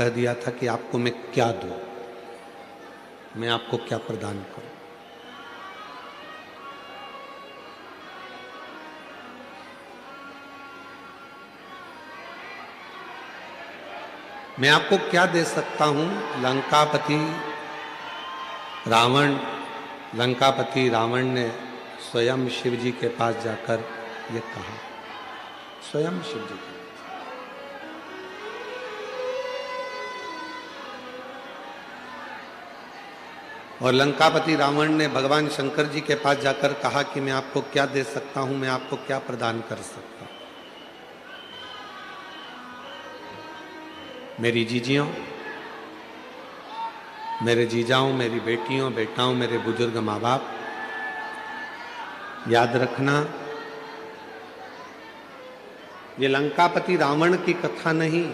कह दिया था कि आपको मैं क्या दूं, मैं आपको क्या प्रदान करूं। मैं आपको क्या दे सकता हूं। लंकापति रावण ने स्वयं शिव जी के पास जाकर ये कहा, स्वयं शिव जी के। और लंकापति रावण ने भगवान शंकर जी के पास जाकर कहा कि मैं आपको क्या दे सकता हूं, मैं आपको क्या प्रदान कर सकता हूं। मेरी जीजियों, मेरे जीजाओं, मेरी बेटियों बेटाओं, मेरे बुजुर्ग माँ बाप, याद रखना, ये लंकापति रावण की कथा नहीं,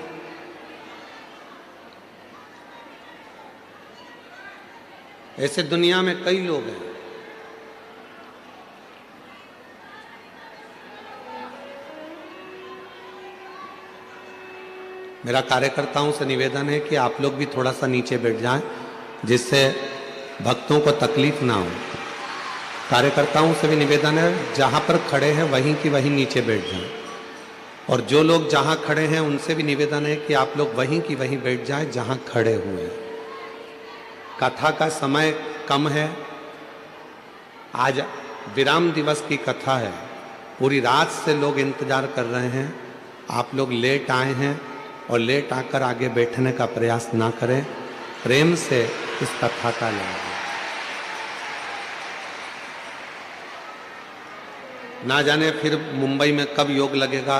ऐसे दुनिया में कई लोग हैं। मेरा कार्यकर्ताओं से निवेदन है कि आप लोग भी थोड़ा सा नीचे बैठ जाएं, जिससे भक्तों को तकलीफ ना हो। कार्यकर्ताओं से भी निवेदन है, जहां पर खड़े हैं वहीं की वहीं नीचे बैठ जाएं। और जो लोग जहां खड़े हैं उनसे भी निवेदन है कि आप लोग वहीं की वहीं बैठ जाएं जहां खड़े हुए हैं। कथा का समय कम है, आज विराम दिवस की कथा है, पूरी रात से लोग इंतजार कर रहे हैं। आप लोग लेट आए हैं और लेट आकर आगे बैठने का प्रयास ना करें, प्रेम से इस कथा का लाभ। ना जाने फिर मुंबई में कब योग लगेगा।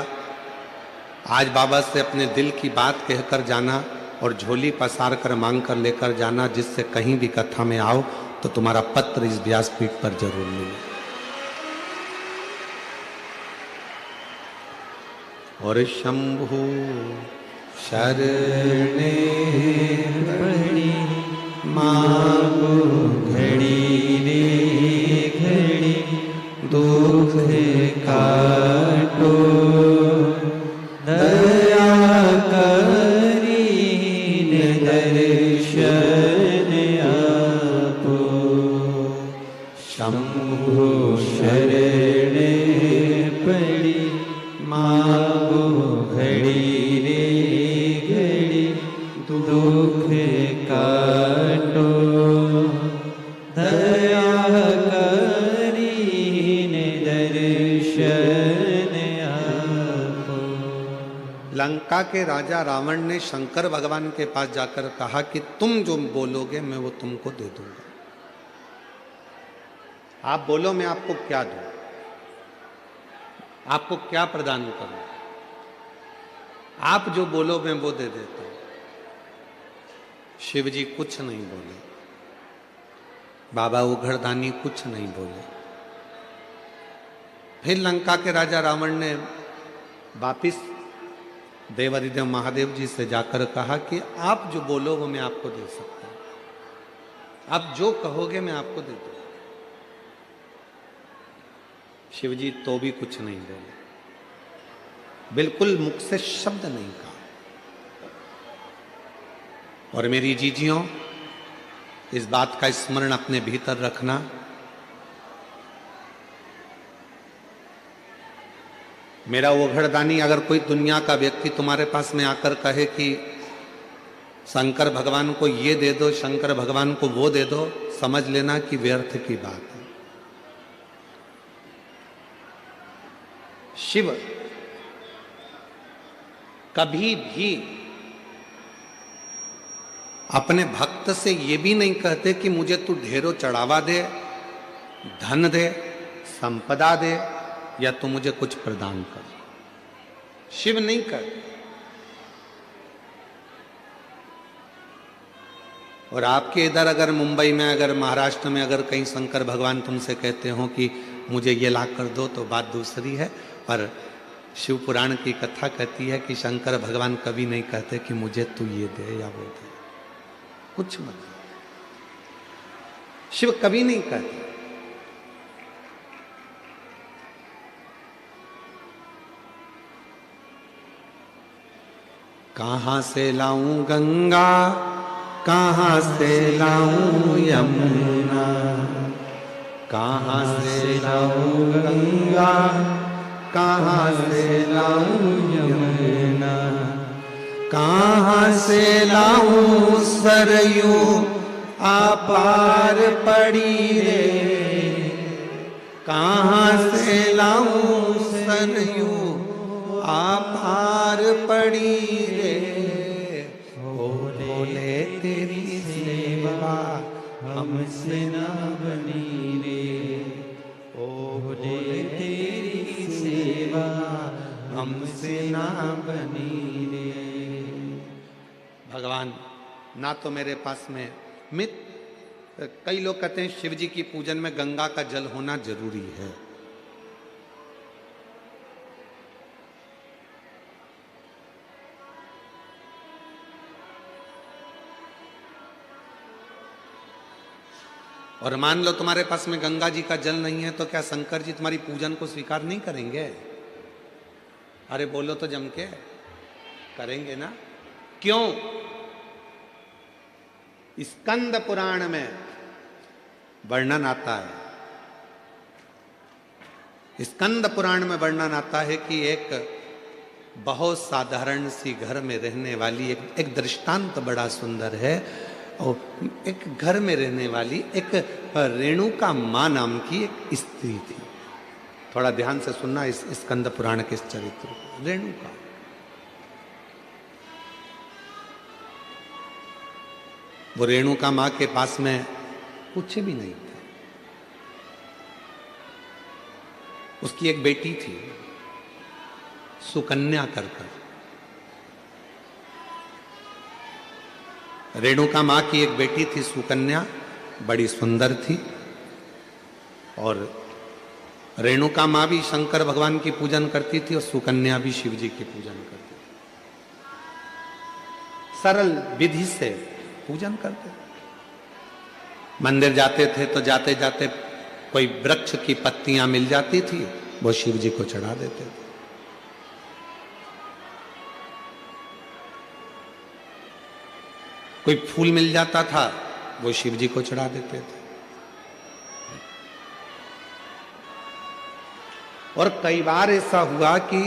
आज बाबा से अपने दिल की बात कहकर जाना और झोली पसार कर मांग कर लेकर जाना, जिससे कहीं भी कथा में आओ तो तुम्हारा पत्र इस व्यासपीठ पर जरूर मिले। और शंभु शरणे पड़ी मांगो घड़ी रे घड़ी, दुख काटो दया करी दर्शन आपो। शंभु शरणे पड़ी मांगो घड़ी रे घड़ी, दुख काटो दया करी दर्शन आपो। लंका के राजा रावण ने शंकर भगवान के पास जाकर कहा कि तुम जो बोलोगे मैं वो तुमको दे दूंगा। आप बोलो, मैं आपको क्या दूं, आपको क्या प्रदान करूं। आप जो बोलो मैं वो दे देता हूं। शिव जी कुछ नहीं बोले, बाबा उघड़दानी कुछ नहीं बोले। फिर लंका के राजा रावण ने वापिस देवादिदेव महादेव जी से जाकर कहा कि आप जो बोलो वो मैं आपको दे सकता हूं, आप जो कहोगे मैं आपको दे दूंगा। शिव जी तो भी कुछ नहीं बोले, बिल्कुल मुख से शब्द नहीं कहा। और मेरी जीजियों, इस बात का स्मरण अपने भीतर रखना, मेरा ओघड़दानी अगर कोई दुनिया का व्यक्ति तुम्हारे पास में आकर कहे कि शंकर भगवान को ये दे दो, शंकर भगवान को वो दे दो, समझ लेना कि व्यर्थ की बात है। शिव कभी भी अपने भक्त से ये भी नहीं कहते कि मुझे तू ढेरों चढ़ावा दे, धन दे, संपदा दे, या तू मुझे कुछ प्रदान कर। शिव नहीं कहते। और आपके इधर अगर मुंबई में, अगर महाराष्ट्र में, अगर कहीं शंकर भगवान तुमसे कहते हो कि मुझे ये ला कर दो तो बात दूसरी है। पर शिव पुराण की कथा कहती है कि शंकर भगवान कभी नहीं कहते कि मुझे तू ये दे या वो दे, कुछ मत। शिव कभी नहीं कहते। कहाँ से लाऊं गंगा, कहाँ से लाऊं यमुना, कहाँ से लाऊं गंगा, कहाँ से लाऊं यमुना, कहाँ से लाऊं सरयू अपार पड़ी रे, कहाँ से लाऊं सरयू अपार पड़ी रे। ओ भोले तेरी सेवा हमसे ना बनी रे, ओ भोले तेरी सेवा हमसे ना बनी रे। भगवान ना तो मेरे पास में कई लोग कहते हैं शिव जी की पूजन में गंगा का जल होना जरूरी है। और मान लो तुम्हारे पास में गंगा जी का जल नहीं है तो क्या शंकर जी तुम्हारी पूजन को स्वीकार नहीं करेंगे? अरे बोलो तो जम के, करेंगे ना? क्यों? स्कंद पुराण में वर्णन आता है, स्कंद पुराण में वर्णन आता है कि एक बहुत साधारण सी घर में रहने वाली एक दृष्टांत बड़ा सुंदर है। और एक घर में रहने वाली एक रेणुका मां नाम की एक स्त्री थी। थोड़ा ध्यान से सुनना इस स्कंद पुराण के इस चरित्र को। रेणुका, वो रेणुका मां के पास में कुछ भी नहीं था। उसकी एक बेटी थी सुकन्या कर। रेणुका मां की एक बेटी थी सुकन्या, बड़ी सुंदर थी। और रेणुका मां भी शंकर भगवान की पूजन करती थी और सुकन्या भी शिव जी की पूजन करती थी। सरल विधि से पूजन करते थे। मंदिर जाते थे तो जाते जाते कोई वृक्ष की पत्तियां मिल जाती थी, वो शिव जी को चढ़ा देते थे। कोई फूल मिल जाता था, वो शिव जी को चढ़ा देते थे। और कई बार ऐसा हुआ कि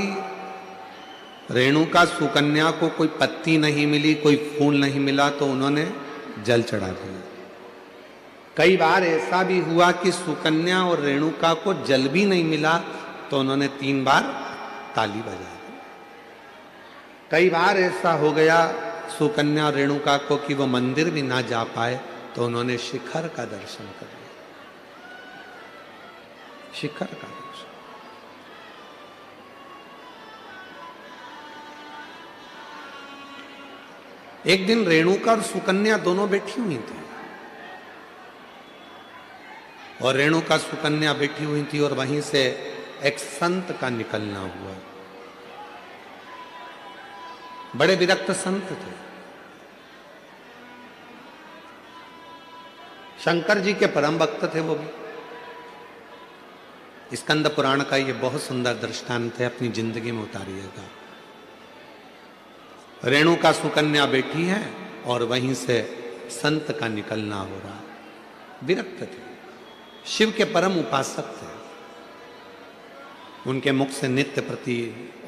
रेणुका सुकन्या को कोई पत्ती नहीं मिली, कोई फूल नहीं मिला तो उन्होंने जल चढ़ा दिया। कई बार ऐसा भी हुआ कि सुकन्या और रेणुका को जल भी नहीं मिला तो उन्होंने 3 बार ताली बजा दी। कई बार ऐसा हो गया सुकन्या और रेणुका को कि वो मंदिर भी ना जा पाए तो उन्होंने शिखर का दर्शन कर लिया। शिखर का दर्शन। एक दिन रेणुका और सुकन्या दोनों बैठी हुई थी और रेणुका सुकन्या बैठी हुई थी और वहीं से एक संत का निकलना हुआ। बड़े विरक्त संत थे। शंकर जी के परम भक्त थे वो भी। स्कंद पुराण का ये बहुत सुंदर दृष्टांत है, अपनी जिंदगी में उतारिएगा। रेणुका सुकन्या बैठी है और वहीं से संत का निकलना हो रहा। विरक्त थे, शिव के परम उपासक थे। उनके मुख से नित्य प्रति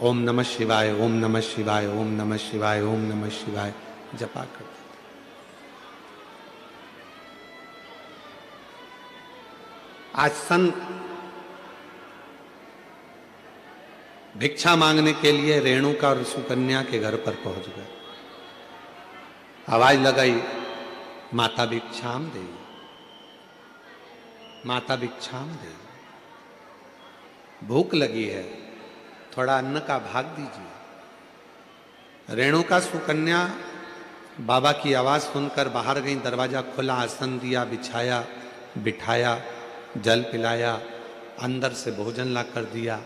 ओम नमः शिवाय, ओम नमः शिवाय, ओम नमः शिवाय, ओम नमः शिवाय जपा करते थे। आज संत भिक्षा मांगने के लिए रेणुका और सुकन्या के घर पर पहुंच गए। आवाज लगाई, माता भिक्षाम दे, माता भिक्षाम दे, भूख लगी है, थोड़ा अन्न का भाग दीजिए। रेणुका सुकन्या बाबा की आवाज सुनकर बाहर गई। दरवाजा खुला, आसन दिया, बिछाया, बिठाया, जल पिलाया, अंदर से भोजन ला कर दिया।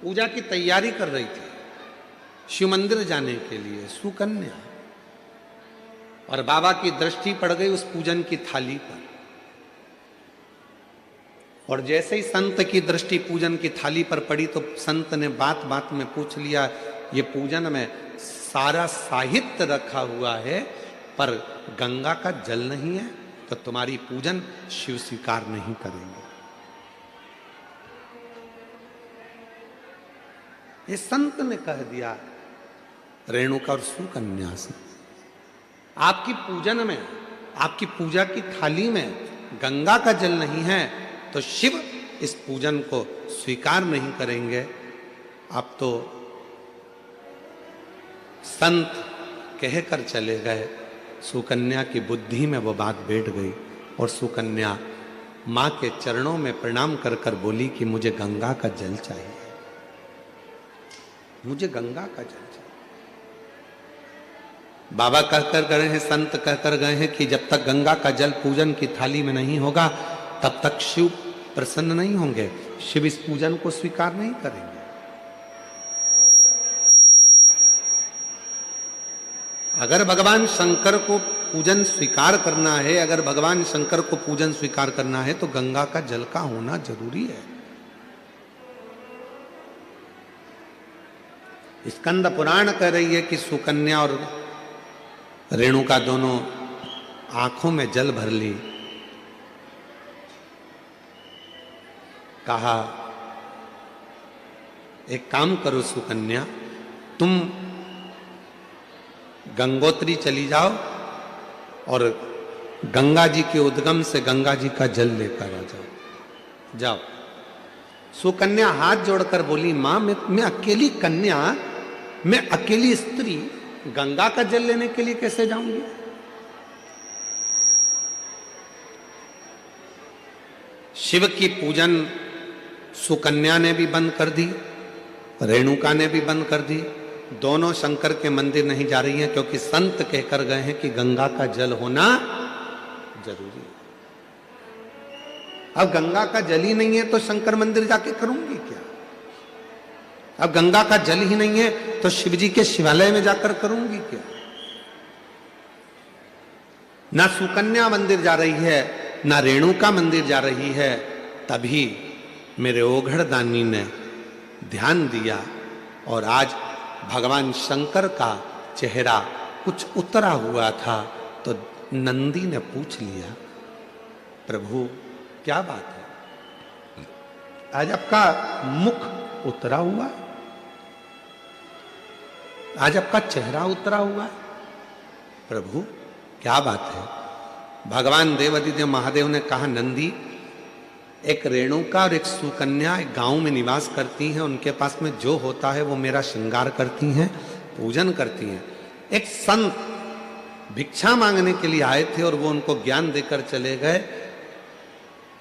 पूजा की तैयारी कर रही थी शिव मंदिर जाने के लिए सुकन्या, और बाबा की दृष्टि पड़ गई उस पूजन की थाली पर। और जैसे ही संत की दृष्टि पूजन की थाली पर पड़ी तो संत ने बात बात में पूछ लिया, ये पूजन में सारा साहित्य रखा हुआ है पर गंगा का जल नहीं है, तो तुम्हारी पूजन शिव स्वीकार नहीं करेंगे। ये संत ने कह दिया रेणुका और सुकन्या से, आपकी पूजन में, आपकी पूजा की थाली में गंगा का जल नहीं है तो शिव इस पूजन को स्वीकार नहीं करेंगे। अब तो संत कहकर चले गए, सुकन्या की बुद्धि में वो बात बैठ गई और सुकन्या मां के चरणों में प्रणाम कर कर बोली कि मुझे गंगा का जल चाहिए, मुझे गंगा का जल चाहिए। बाबा कहकर गए हैं, संत कहकर गए हैं कि जब तक गंगा का जल पूजन की थाली में नहीं होगा तब तक शिव प्रसन्न नहीं होंगे, शिव इस पूजन को स्वीकार नहीं करेंगे। अगर भगवान शंकर को पूजन स्वीकार करना है, अगर भगवान शंकर को पूजन स्वीकार करना है तो गंगा का जल का होना जरूरी है। स्कंद पुराण कह रही है कि सुकन्या और रेणुका दोनों आंखों में जल भर ली। कहा एक काम करो सुकन्या, तुम गंगोत्री चली जाओ और गंगा जी के उद्गम से गंगा जी का जल लेकर आ जाओ। जाओ। सुकन्या हाथ जोड़कर बोली, मां मैं अकेली कन्या, मैं अकेली स्त्री गंगा का जल लेने के लिए कैसे जाऊंगी? शिव की पूजन सुकन्या ने भी बंद कर दी, रेणुका ने भी बंद कर दी। दोनों शंकर के मंदिर नहीं जा रही हैं क्योंकि संत कहकर गए हैं कि गंगा का जल होना जरूरी है। अब गंगा का जल ही नहीं है तो शंकर मंदिर जाके करूंगी क्या? अब गंगा का जल ही नहीं है तो शिव जी के शिवालय में जाकर करूंगी क्या? ना सुकन्या मंदिर जा रही है, ना रेणुका मंदिर जा रही है। तभी मेरे ओघड़ दानी ने ध्यान दिया और आज भगवान शंकर का चेहरा कुछ उतरा हुआ था तो नंदी ने पूछ लिया, प्रभु क्या बात है, आज आपका मुख उतरा हुआ, आज आपका चेहरा उतरा हुआ है, प्रभु क्या बात है? भगवान देवादिदेव महादेव ने कहा, नंदी एक रेणुका और एक सुकन्या एक गांव में निवास करती हैं, उनके पास में जो होता है वो मेरा श्रृंगार करती हैं, पूजन करती हैं। एक संत भिक्षा मांगने के लिए आए थे और वो उनको ज्ञान देकर चले गए,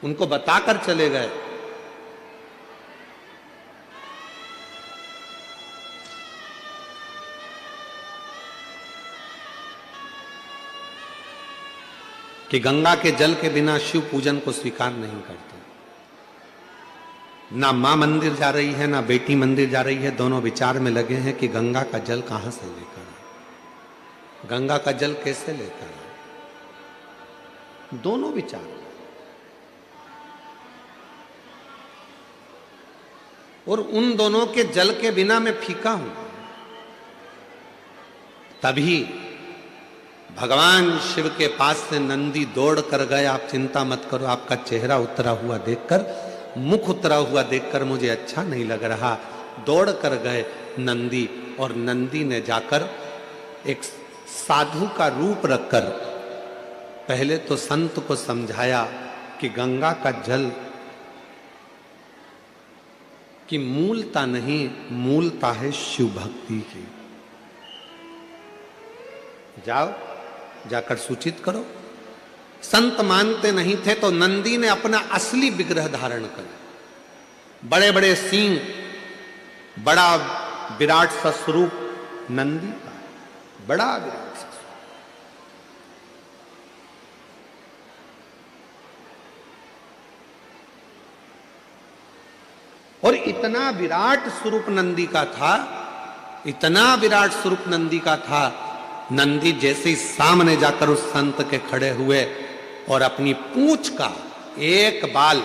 उनको बताकर चले गए कि गंगा के जल के बिना शिव पूजन को स्वीकार नहीं करते। ना मां मंदिर जा रही है, ना बेटी मंदिर जा रही है, दोनों विचार में लगे हैं कि गंगा का जल कहां से लेकर आए, गंगा का जल कैसे लेकर आए, दोनों विचार। और उन दोनों के जल के बिना मैं फीका हूं। तभी भगवान शिव के पास से नंदी दौड़ कर गए, आप चिंता मत करो, आपका चेहरा उतरा हुआ देखकर, मुख उतरा हुआ देखकर मुझे अच्छा नहीं लग रहा। दौड़ कर गए नंदी और नंदी ने जाकर एक साधु का रूप रखकर पहले तो संत को समझाया कि गंगा का जल की मूलता नहीं, मूलता है शिव भक्ति की। जाओ जाकर सूचित करो। संत मानते नहीं थे तो नंदी ने अपना असली विग्रह धारण कर, बड़े बड़े सींग, बड़ा विराट सा स्वरूप नंदी का, बड़ा विराट सा स्वरूप। और इतना विराट स्वरूप नंदी का था, इतना विराट स्वरूप नंदी का था, नंदी जैसे ही सामने जाकर उस संत के खड़े हुए और अपनी पूंछ का एक बाल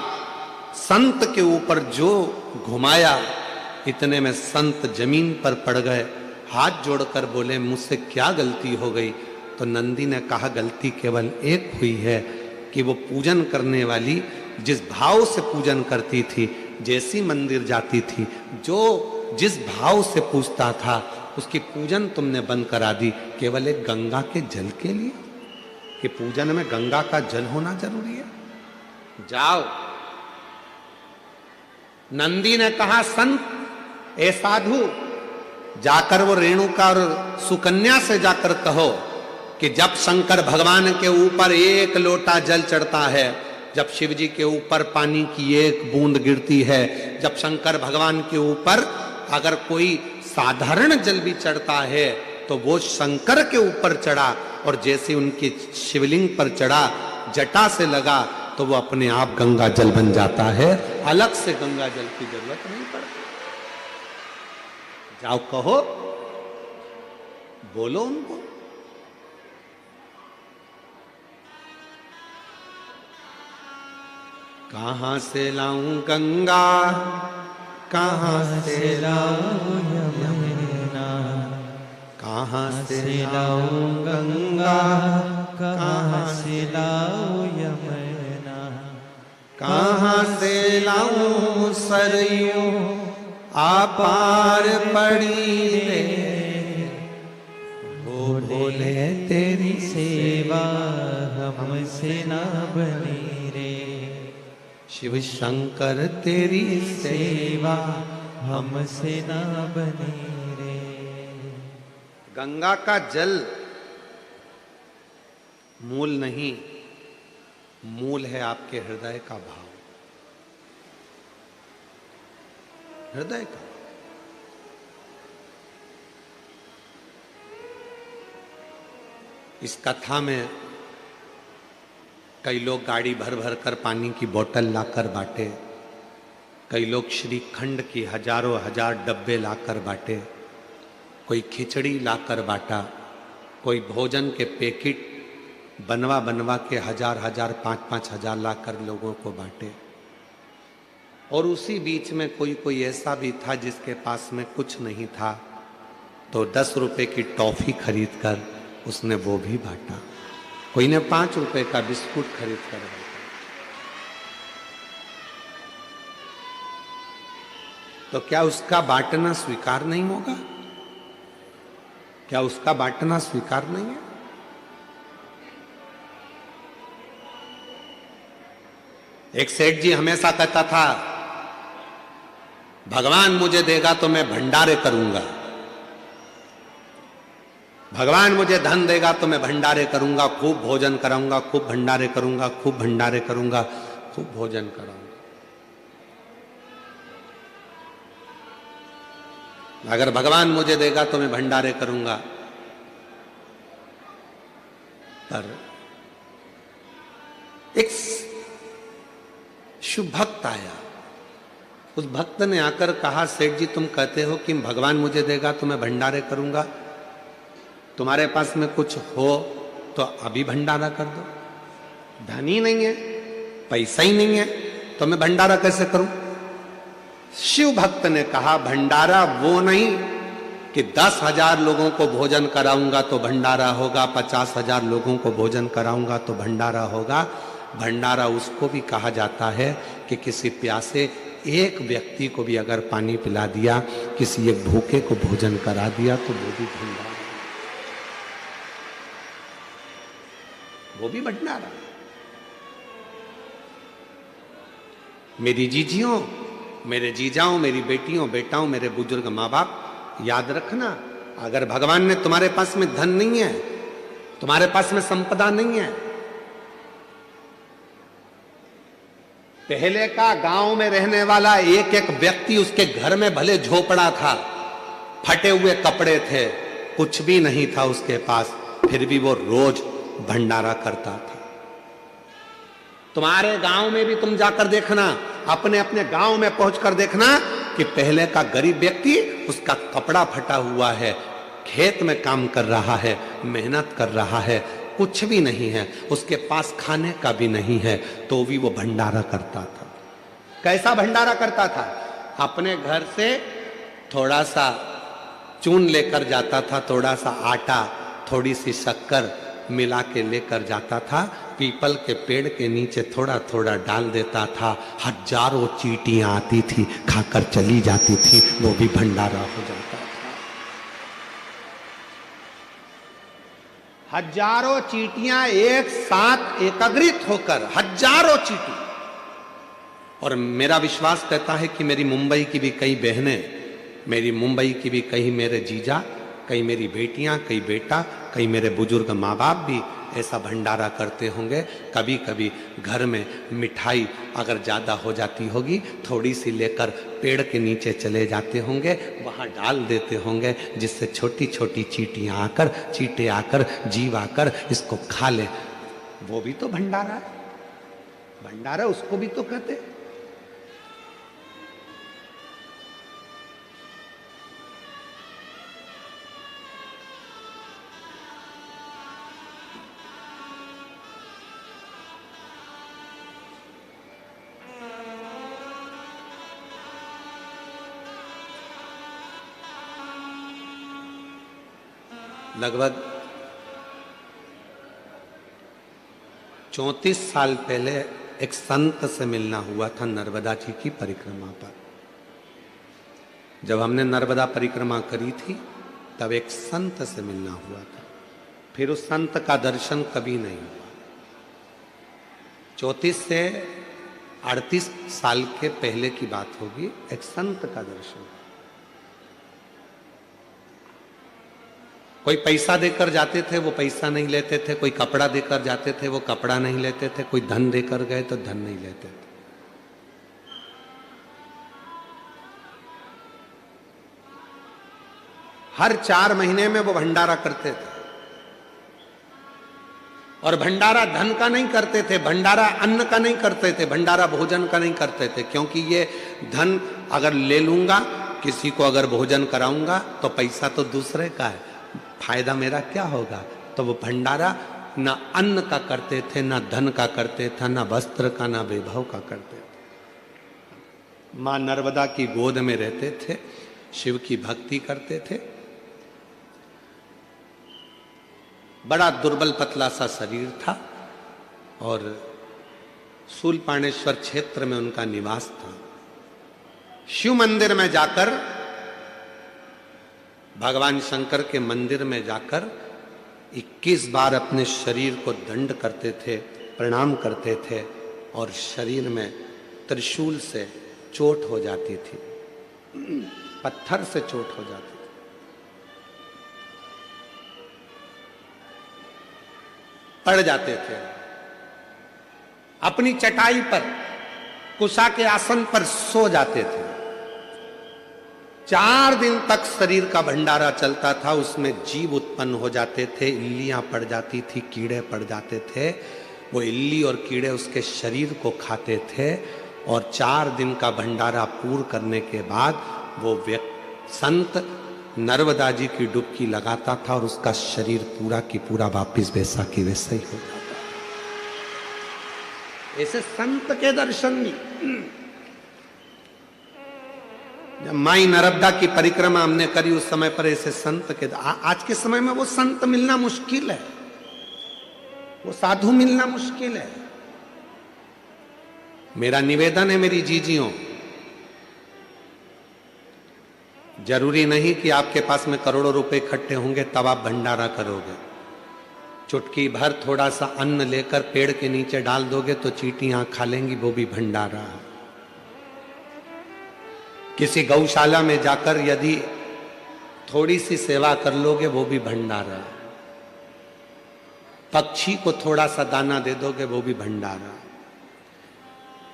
संत के ऊपर जो घुमाया, इतने में संत जमीन पर पड़ गए, हाथ जोड़कर बोले मुझसे क्या गलती हो गई। तो नंदी ने कहा गलती केवल एक हुई है कि वो पूजन करने वाली जिस भाव से पूजन करती थी, जैसी मंदिर जाती थी, जो जिस भाव से पूजता था, उसकी पूजन तुमने बंद करा दी केवल एक गंगा के जल के लिए, कि पूजन में गंगा का जल होना जरूरी है। जाओ। नंदी ने कहा संत, ए साधु, जाकर वो रेणुका और सुकन्या से जाकर कहो कि जब शंकर भगवान के ऊपर एक लोटा जल चढ़ता है, जब शिव जी के ऊपर पानी की एक बूंद गिरती है, जब शंकर भगवान के ऊपर अगर कोई साधारण जल भी चढ़ता है तो वो शंकर के ऊपर चढ़ा, और जैसे उनके शिवलिंग पर चढ़ा, जटा से लगा, तो वो अपने आप गंगा जल बन जाता है, अलग से गंगा जल की जरूरत नहीं पड़ती। जाओ कहो, बोलो उनको। कहां से लाऊं गंगा, कहां से लाऊं यमुना, कहां से लाऊं गंगा, कहां से लाऊं यमुना, कहां से लाऊं सरयू आपार पड़ी रे, वो बोले तेरी सेवा हमसे ना बनी रे, शिव शंकर तेरी सेवा हमसे ना बनी रे। गंगा का जल मूल नहीं, मूल है आपके हृदय का भाव, हृदय का। इस कथा में कई लोग गाड़ी भर भर कर पानी की बोतल लाकर बांटे, कई लोग श्रीखंड की हजारों हजार डब्बे लाकर बांटे, कोई खिचड़ी लाकर बांटा, कोई भोजन के पैकेट बनवा बनवा के हजार हजार 5-5 हजार लाकर लोगों को बांटे। और उसी बीच में कोई कोई ऐसा भी था जिसके पास में कुछ नहीं था, तो 10 रुपए की टॉफी खरीद कर उसने वो भी बांटा, कोई ने 5 रुपए का बिस्कुट खरीद कर बांटा। तो क्या उसका बांटना स्वीकार नहीं होगा? क्या उसका बांटना स्वीकार नहीं है? एक सेठ जी हमेशा कहता था, भगवान मुझे देगा तो मैं भंडारे करूंगा, भगवान मुझे धन देगा तो मैं भंडारे करूंगा, खूब भोजन कराऊंगा, खूब भंडारे करूंगा, खूब भंडारे करूंगा, खूब भोजन कराऊंगा। अगर भगवान मुझे देगा तो मैं भंडारे करूंगा। पर एक शुभ भक्त आया, उस भक्त ने आकर कहा, सेठ जी तुम कहते हो कि भगवान मुझे देगा तो मैं भंडारे करूंगा, तुम्हारे पास में कुछ हो तो अभी भंडारा कर दो। धन ही नहीं है, पैसा ही नहीं है, तो मैं भंडारा कैसे करूं? शिव भक्त ने कहा, भंडारा वो नहीं कि 10,000 लोगों को भोजन कराऊंगा तो भंडारा होगा, 50,000 लोगों को भोजन कराऊंगा तो भंडारा होगा। भंडारा उसको भी कहा जाता है कि किसी प्यासे एक व्यक्ति को भी अगर पानी पिला दिया, किसी एक भूखे को भोजन करा दिया, तो वो भी भंडारा, वो भी भंडारा। मेरी जीजियों, मेरे जीजाओं, मेरी बेटियों, बेटाओं, मेरे बुजुर्ग माँ बाप, याद रखना, अगर भगवान ने तुम्हारे पास में धन नहीं है, तुम्हारे पास में संपदा नहीं है, पहले का गांव में रहने वाला एक एक व्यक्ति, उसके घर में भले झोपड़ा था, फटे हुए कपड़े थे, कुछ भी नहीं था उसके पास, फिर भी वो रोज भंडारा करता था। तुम्हारे गांव में भी तुम जाकर देखना, अपने अपने गांव में पहुंचकर देखना कि पहले का गरीब व्यक्ति, उसका कपड़ा फटा हुआ है, खेत में काम कर रहा है, मेहनत कर रहा है, कुछ भी नहीं है, उसके पास खाने का भी नहीं है, तो भी वो भंडारा करता था। कैसा भंडारा करता था? अपने घर से थोड़ा सा चून लेकर जाता था, थोड़ा सा आटा, थोड़ी सी शक्कर मिला के लेकर जाता था, पीपल के पेड़ के नीचे थोड़ा थोड़ा डाल देता था। हजारों चींटियां आती थी, खाकर चली जाती थी, वो भी भंडारा हो जाता था। हजारों चींटियां एक साथ एकत्रित होकर, हजारों चींटी। और मेरा विश्वास कहता है कि मेरी मुंबई की भी कई बहनें, मेरी मुंबई की भी कई मेरे जीजा, कई मेरी बेटियां, कई बेटा, कई मेरे बुजुर्ग माँ बाप भी ऐसा भंडारा करते होंगे। कभी कभी घर में मिठाई अगर ज़्यादा हो जाती होगी, थोड़ी सी लेकर पेड़ के नीचे चले जाते होंगे, वहाँ डाल देते होंगे, जिससे छोटी छोटी चींटियाँ आकर, चींटे आकर, जीव आकर इसको खा ले। वो भी तो भंडारा है, भंडारा उसको भी तो कहते हैं। लगभग 34 साल पहले एक संत से मिलना हुआ था नर्मदा जी की परिक्रमा पर। जब हमने नर्मदा परिक्रमा करी थी तब एक संत से मिलना हुआ था, फिर उस संत का दर्शन कभी नहीं हुआ। 34 से 38 साल के पहले की बात होगी, एक संत का दर्शन। कोई पैसा देकर जाते थे, वो पैसा नहीं लेते थे, कोई कपड़ा देकर जाते थे, वो कपड़ा नहीं लेते थे, कोई धन देकर गए तो धन नहीं लेते थे। हर 4 महीने में वो भंडारा करते थे। और भंडारा धन का नहीं करते थे, भंडारा अन्न का नहीं करते थे, भंडारा भोजन का नहीं करते थे, क्योंकि ये धन अगर ले लूंगा, किसी को अगर भोजन कराऊंगा तो पैसा तो दूसरे का है, फायदा मेरा क्या होगा। तो वो भंडारा ना अन्न का करते थे, ना धन का करते थे, ना वस्त्र का, ना वैभव का करते थे। मां नर्मदा की गोद में रहते थे, शिव की भक्ति करते थे। बड़ा दुर्बल पतला सा शरीर था और शूलपाणेश्वर क्षेत्र में उनका निवास था। शिव मंदिर में जाकर, भगवान शंकर के मंदिर में जाकर 21 बार अपने शरीर को दंड करते थे, प्रणाम करते थे, और शरीर में त्रिशूल से चोट हो जाती थी, पत्थर से चोट हो जाती थी। पड़ जाते थे, अपनी चटाई पर, कुशा के आसन पर सो जाते थे। 4 दिन तक शरीर का भंडारा चलता था, उसमें जीव उत्पन्न हो जाते थे, इल्लियां पड़ जाती थी, कीड़े पड़ जाते थे। वो इल्ली और कीड़े उसके शरीर को खाते थे, और 4 दिन का भंडारा पूर्ण करने के बाद वो संत नर्मदा जी की डुबकी लगाता था और उसका शरीर पूरा की पूरा वापिस वैसा की वैसा ही हो जाता। ऐसे संत के दर्शन भी। जब माई नर्मदा की परिक्रमा हमने करी उस समय पर ऐसे संत के, आज के समय में वो संत मिलना मुश्किल है, वो साधु मिलना मुश्किल है। मेरा निवेदन है मेरी जीजियों, जरूरी नहीं कि आपके पास में करोड़ों रुपए इकट्ठे होंगे तब आप भंडारा करोगे। चुटकी भर थोड़ा सा अन्न लेकर पेड़ के नीचे डाल दोगे तो चींटियां खा लेंगी, वो भी भंडारा है। किसी गौशाला में जाकर यदि थोड़ी सी सेवा कर लोगे वो भी भंडारा है। पक्षी को थोड़ा सा दाना दे दोगे वो भी भंडारा।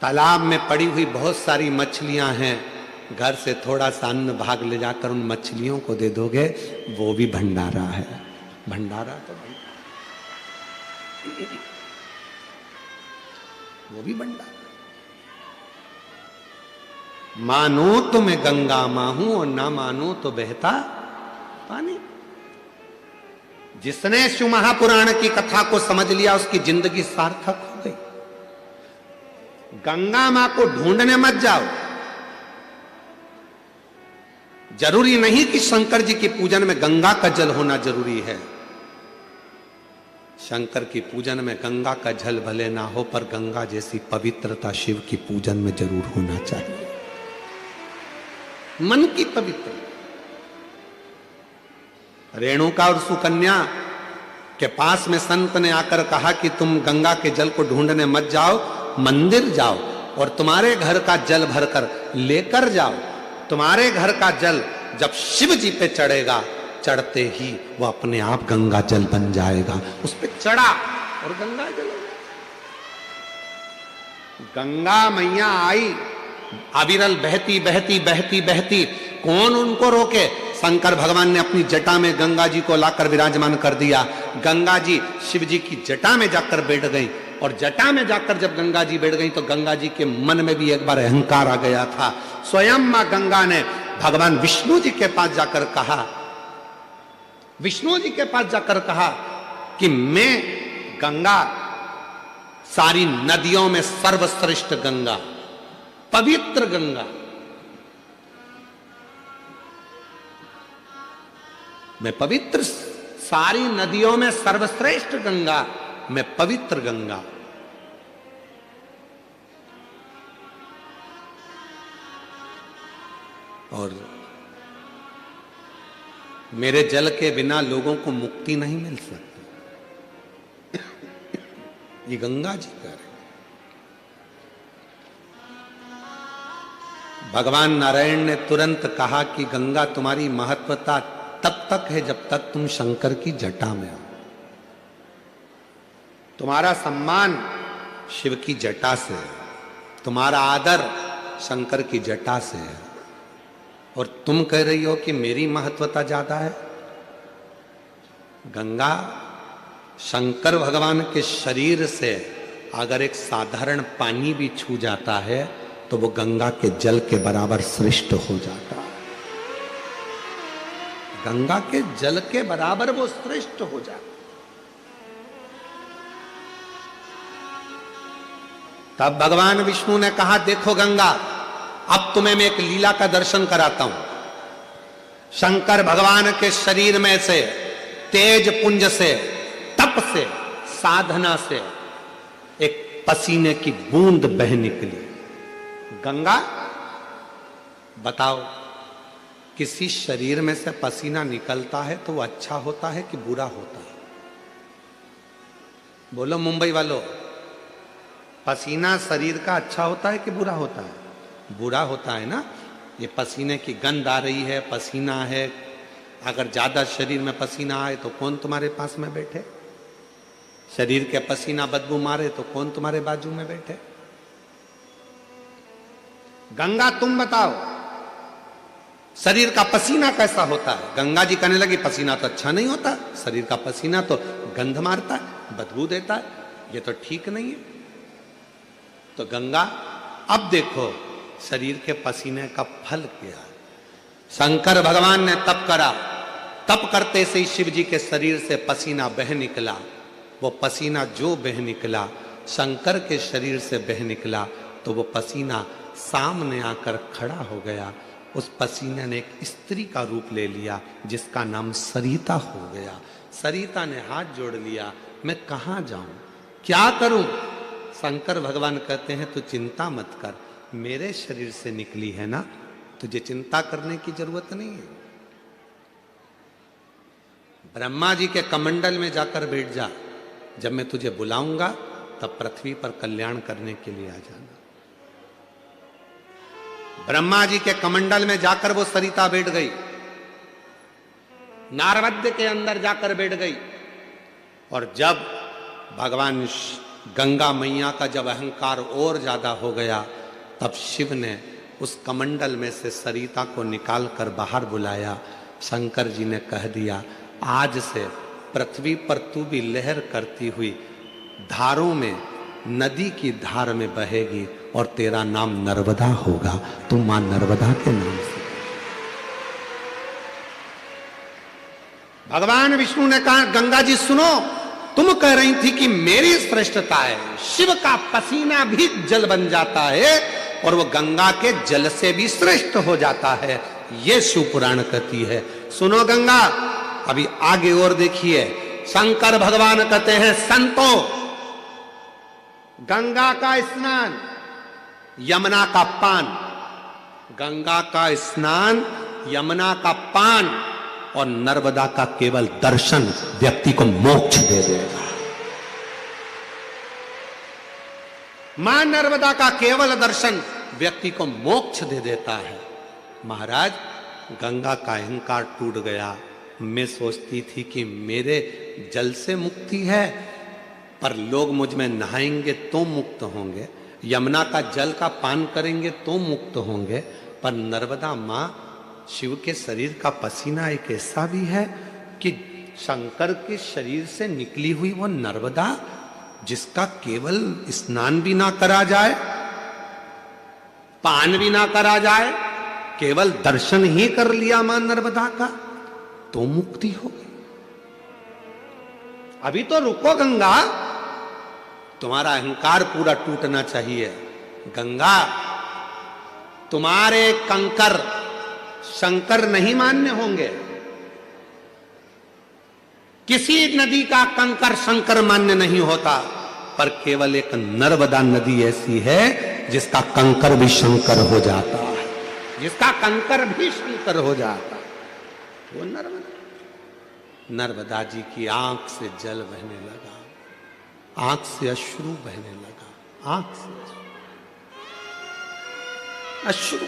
तालाब में पड़ी हुई बहुत सारी मछलियां हैं, घर से थोड़ा सा अन्न भाग ले जाकर उन मछलियों को दे दोगे वो भी भंडारा है। भंडारा तो वो भी भंडारा। मानो तो मैं गंगा मां हूं और ना मानो तो बहता पानी। जिसने शिव महापुराण की कथा को समझ लिया उसकी जिंदगी सार्थक हो गई। गंगा मां को ढूंढने मत जाओ। जरूरी नहीं कि शंकर जी की पूजन में गंगा का जल होना जरूरी है। शंकर की पूजन में गंगा का जल भले ना हो, पर गंगा जैसी पवित्रता शिव की पूजन में जरूर होना चाहिए। मन की पवित्रता। रेणुका और सुकन्या के पास में संत ने आकर कहा कि तुम गंगा के जल को ढूंढने मत जाओ, मंदिर जाओ और तुम्हारे घर का जल भरकर लेकर जाओ। तुम्हारे घर का जल जब शिव जी पे चढ़ेगा, चढ़ते ही वो अपने आप गंगा जल बन जाएगा। उस पे चढ़ा और गंगा जल हो गया। गंगा मैया आई, अविरल बहती बहती बहती बहती। कौन उनको रोके? शंकर भगवान ने अपनी जटा में गंगा जी को लाकर विराजमान कर दिया। गंगा जी शिव जी की जटा में जाकर बैठ गई, और जटा में जाकर जब गंगा जी बैठ गई तो गंगा जी के मन में भी एक बार अहंकार आ गया था। स्वयं मां गंगा ने भगवान विष्णु जी के पास जाकर कहा, विष्णु जी के पास जाकर कहा कि मैं गंगा, सारी नदियों में सर्वश्रेष्ठ गंगा, पवित्र गंगा, मैं पवित्र, सारी नदियों में सर्वश्रेष्ठ गंगा, मैं पवित्र गंगा। और मेरे जल के बिना लोगों को मुक्ति नहीं मिल सकती। ये गंगा जी कर रहे। भगवान नारायण ने तुरंत कहा कि गंगा तुम्हारी महत्वता तब तक है जब तक तुम शंकर की जटा में हो। तुम्हारा सम्मान शिव की जटा से है, तुम्हारा आदर शंकर की जटा से है, और तुम कह रही हो कि मेरी महत्वता ज्यादा है। गंगा शंकर भगवान के शरीर से अगर एक साधारण पानी भी छू जाता है तो वो गंगा के जल के बराबर श्रेष्ठ हो जाता है। गंगा के जल के बराबर वो श्रेष्ठ हो जाता। तब भगवान विष्णु ने कहा, देखो गंगा, अब तुम्हें मैं एक लीला का दर्शन कराता हूं। शंकर भगवान के शरीर में से, तेज पुंज से, तप से, साधना से एक पसीने की बूंद बह निकली। गंगा, बताओ, किसी शरीर में से पसीना निकलता है तो वो अच्छा होता है कि बुरा होता है? बोलो मुंबई वालों, पसीना शरीर का अच्छा होता है कि बुरा होता है? बुरा होता है ना। ये पसीने की गंध आ रही है, पसीना है। अगर ज्यादा शरीर में पसीना आए तो कौन तुम्हारे पास में बैठे? शरीर के पसीना बदबू मारे तो कौन तुम्हारे बाजू में बैठे? गंगा तुम बताओ, शरीर का पसीना कैसा होता है? गंगा जी कहने लगी, पसीना तो अच्छा नहीं होता, शरीर का पसीना तो गंध मारता है, बदबू देता है, ये तो ठीक नहीं है। तो गंगा, अब देखो शरीर के पसीने का फल क्या है। शंकर भगवान ने तप करा, तप करते से ही शिव जी के शरीर से पसीना बह निकला। वो पसीना जो बह निकला, शंकर के शरीर से बह निकला, तो वो पसीना सामने आकर खड़ा हो गया। उस पसीने ने एक स्त्री का रूप ले लिया जिसका नाम सरिता हो गया। सरिता ने हाथ जोड़ लिया, मैं कहाँ जाऊं, क्या करूं? शंकर भगवान कहते हैं, तू चिंता मत कर, मेरे शरीर से निकली है ना, तुझे चिंता करने की जरूरत नहीं है। ब्रह्मा जी के कमंडल में जाकर बैठ जा, जब मैं तुझे बुलाऊंगा तब पृथ्वी पर कल्याण करने के लिए आ जाना। ब्रह्मा जी के कमंडल में जाकर वो सरिता बैठ गई, नारवद्य के अंदर जाकर बैठ गई। और जब भगवान गंगा मैया का जब अहंकार और ज्यादा हो गया, तब शिव ने उस कमंडल में से सरिता को निकाल कर बाहर बुलाया। शंकर जी ने कह दिया, आज से पृथ्वी पर तू भी लहर करती हुई धारों में, नदी की धार में बहेगी और तेरा नाम नर्मदा होगा। तू मां नर्मदा के नाम से। भगवान विष्णु ने कहा, गंगा जी सुनो, तुम कह रही थी कि मेरी श्रेष्ठता है, शिव का पसीना भी जल बन जाता है और वो गंगा के जल से भी श्रेष्ठ हो जाता है, ये शिव पुराण कहती है। सुनो गंगा, अभी आगे और देखिए, शंकर भगवान कहते हैं संतों, गंगा का स्नान यमुना का पान, गंगा का स्नान यमुना का पान और नर्मदा का केवल दर्शन व्यक्ति को मोक्ष दे देगा। मां नर्मदा का केवल दर्शन व्यक्ति को मोक्ष दे देता है। महाराज, गंगा का अहंकार टूट गया। मैं सोचती थी कि मेरे जल से मुक्ति है, पर लोग मुझ में नहाएंगे तो मुक्त होंगे, यमुना का जल का पान करेंगे तो मुक्त होंगे, पर नर्मदा मां शिव के शरीर का पसीना एक ऐसा भी है कि शंकर के शरीर से निकली हुई वो नर्मदा, जिसका केवल स्नान भी ना करा जाए, पान भी ना करा जाए, केवल दर्शन ही कर लिया मां नर्मदा का तो मुक्ति हो गई। अभी तो रुको गंगा, तुम्हारा अहंकार पूरा टूटना चाहिए। गंगा, तुम्हारे कंकर शंकर नहीं मान्य होंगे, किसी नदी का कंकर शंकर मान्य नहीं होता, पर केवल एक नर्मदा नदी ऐसी है जिसका कंकर भी शंकर हो जाता है, जिसका कंकर भी शंकर हो जाता है, वो नर्मदा। नर्मदा जी की आंख से जल बहने लगा, आंख से अश्रु बहने लगा, आंख से अश्रु,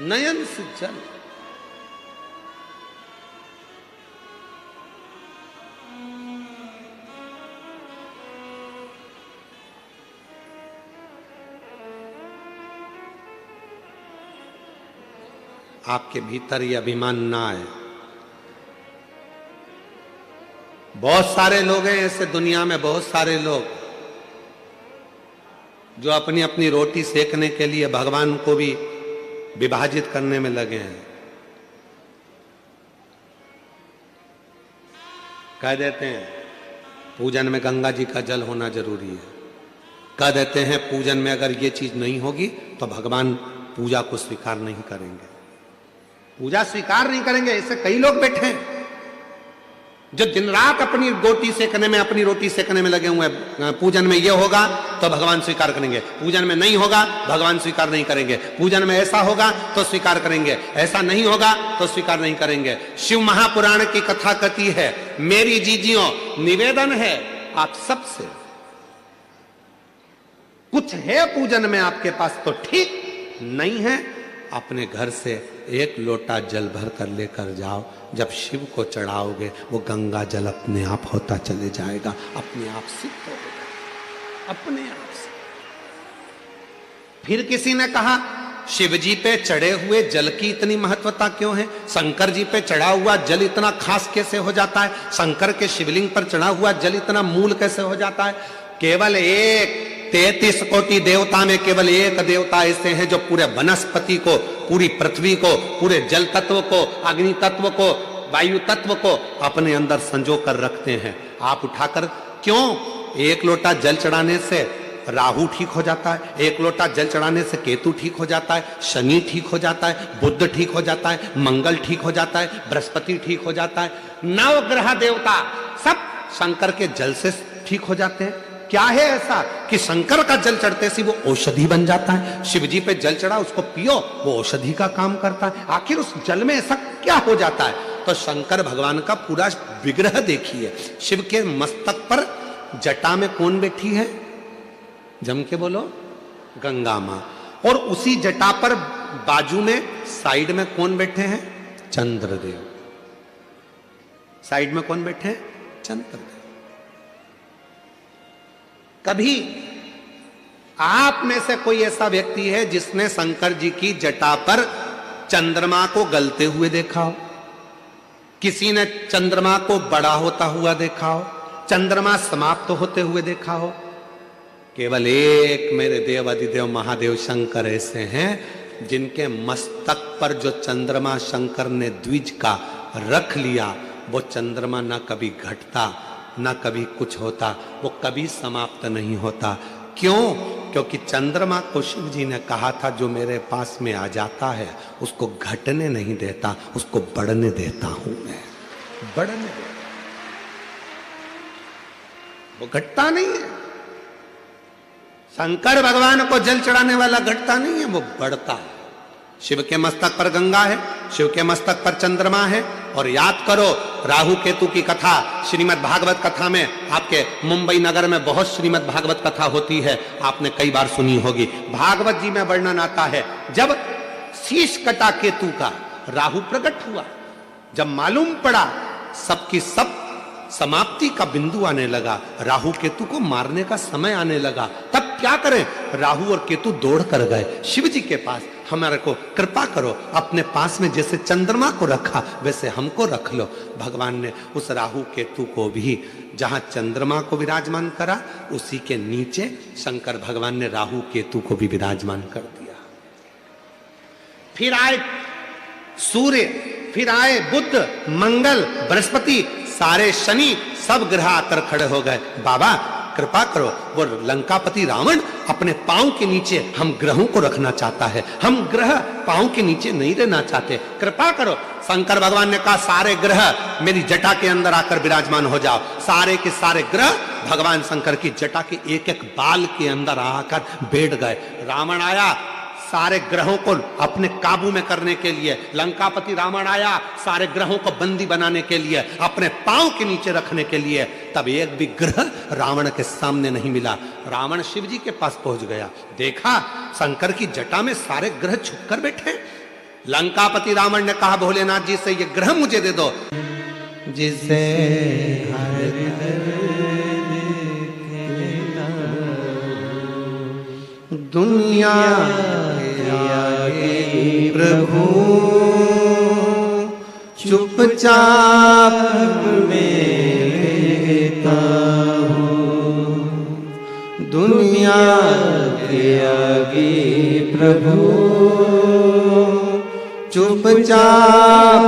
नयन से जल। आपके भीतर ये अभिमान ना आए। बहुत सारे लोग हैं ऐसे दुनिया में, बहुत सारे लोग जो अपनी अपनी रोटी सेकने के लिए भगवान को भी विभाजित करने में लगे हैं। कह देते हैं पूजन में गंगा जी का जल होना जरूरी है, कह देते हैं पूजन में अगर ये चीज नहीं होगी तो भगवान पूजा को स्वीकार नहीं करेंगे, पूजा स्वीकार नहीं करेंगे। ऐसे कई लोग बैठे हैं जो दिन रात अपनी रोटी सेकने में, अपनी रोटी सेकने में लगे हुए हैं। पूजन में ये होगा तो भगवान स्वीकार करेंगे, पूजन में नहीं होगा भगवान स्वीकार नहीं करेंगे, पूजन में ऐसा होगा तो स्वीकार करेंगे, ऐसा नहीं होगा तो स्वीकार नहीं करेंगे। शिव महापुराण की कथा कहती है, मेरी जीजियों निवेदन है आप सबसे, कुछ है पूजन में आपके पास तो ठीक, नहीं है अपने घर से एक लोटा जल भर कर लेकर जाओ, जब शिव को चढ़ाओगे वो गंगा जल अपने आप होता चले जाएगा, अपने आप सिद्ध होगा, अपने आप से। फिर किसी ने कहा शिव जी पे चढ़े हुए जल की इतनी महत्वता क्यों है, शंकर जी पे चढ़ा हुआ जल इतना खास कैसे हो जाता है, शंकर के शिवलिंग पर चढ़ा हुआ जल इतना मूल कैसे हो जाता है। केवल एक 33 कोटि देवता में केवल एक देवता ऐसे हैं जो पूरे वनस्पति को, पूरी पृथ्वी को, पूरे जल तत्व को, अग्नि तत्व को, वायु तत्व को अपने अंदर संजो कर रखते हैं। आप उठाकर क्यों, एक लोटा जल चढ़ाने से राहु ठीक हो जाता है, एक लोटा जल चढ़ाने से केतु ठीक हो जाता है, शनि ठीक हो जाता है, बुध ठीक हो जाता है, मंगल ठीक हो जाता है, बृहस्पति ठीक हो जाता है, नवग्रह देवता सब शंकर के जल से ठीक हो जाते हैं। क्या है ऐसा कि शंकर का जल चढ़ते से वो औषधि बन जाता है, शिव जी पे जल चढ़ा उसको पियो वो औषधि का काम करता है। आखिर उस जल में ऐसा क्या हो जाता है। तो शंकर भगवान का पूरा विग्रह देखिए, शिव के मस्तक पर जटा में कौन बैठी है, जम के बोलो, गंगा मां, और उसी जटा पर बाजू में साइड में कौन बैठे हैं, चंद्रदेव, साइड में कौन बैठे हैं, चंद्रदेव। कभी आप में से कोई ऐसा व्यक्ति है जिसने शंकर जी की जटा पर चंद्रमा को गलते हुए देखा हो, किसी ने चंद्रमा को बड़ा होता हुआ देखा हो, चंद्रमा समाप्त होते हुए देखा हो। केवल एक मेरे देव अधिदेव महादेव शंकर ऐसे हैं जिनके मस्तक पर जो चंद्रमा शंकर ने द्विज का रख लिया, वो चंद्रमा न कभी घटता न कभी कुछ होता, वो कभी समाप्त नहीं होता। क्यों? क्योंकि चंद्रमा को शिव जी ने कहा था जो मेरे पास में आ जाता है उसको घटने नहीं देता, उसको बढ़ने देता हूं मैं, बढ़ने देता। वो घटता नहीं है। शंकर भगवान को जल चढ़ाने वाला घटता नहीं है, वो बढ़ता है। शिव के मस्तक पर गंगा है, शिव के मस्तक पर चंद्रमा है। और याद करो राहु केतु की कथा श्रीमद् भागवत कथा में, आपके मुंबई नगर में बहुत श्रीमद् भागवत कथा होती है, आपने कई बार सुनी होगी। भागवत जी में वर्णन आता है जब शीश कटा केतु का, राहु प्रकट हुआ, जब मालूम पड़ा सबकी सब समाप्ति का बिंदु आने लगा, राहु केतु को मारने का समय आने लगा, तब क्या करें? राहु और केतु दौड़ कर गए शिव जी के पास, हमारे को कृपा करो, अपने पास में जैसे चंद्रमा को रखा वैसे हमको रख लो। भगवान ने उस राहु केतु को भी जहां चंद्रमा को विराजमान करा, उसी के नीचे शंकर भगवान ने राहु केतु को भी विराजमान कर दिया। फिर आए सूर्य, फिर आए बुध, मंगल, बृहस्पति, सारे शनि, सब ग्रह आकर खड़े हो गए। बाबा कृपा करो, वो लंकापति रावण अपने पांव के नीचे हम ग्रहों को रखना चाहता है, हम ग्रह पांव के नीचे नहीं रहना चाहते, कृपा करो। शंकर भगवान ने कहा सारे ग्रह मेरी जटा के अंदर आकर विराजमान हो जाओ। सारे के सारे ग्रह भगवान शंकर की जटा के एक एक बाल के अंदर आकर बैठ गए। रावण आया सारे ग्रहों को अपने काबू में करने के लिए, लंकापति रावण आया सारे ग्रहों को बंदी बनाने के लिए, अपने पांव के नीचे रखने के लिए। तब एक भी ग्रह रावण के सामने नहीं मिला। रावण शिव जी के पास पहुंच गया, देखा शंकर की जटा में सारे ग्रह छुप कर बैठे। लंकापति रावण ने कहा भोलेनाथ जी से ये ग्रह मुझे दे दो, जिसे दुनिया प्रभु चुपचाप रहता हूँ, दुनिया के आगे प्रभु चुपचाप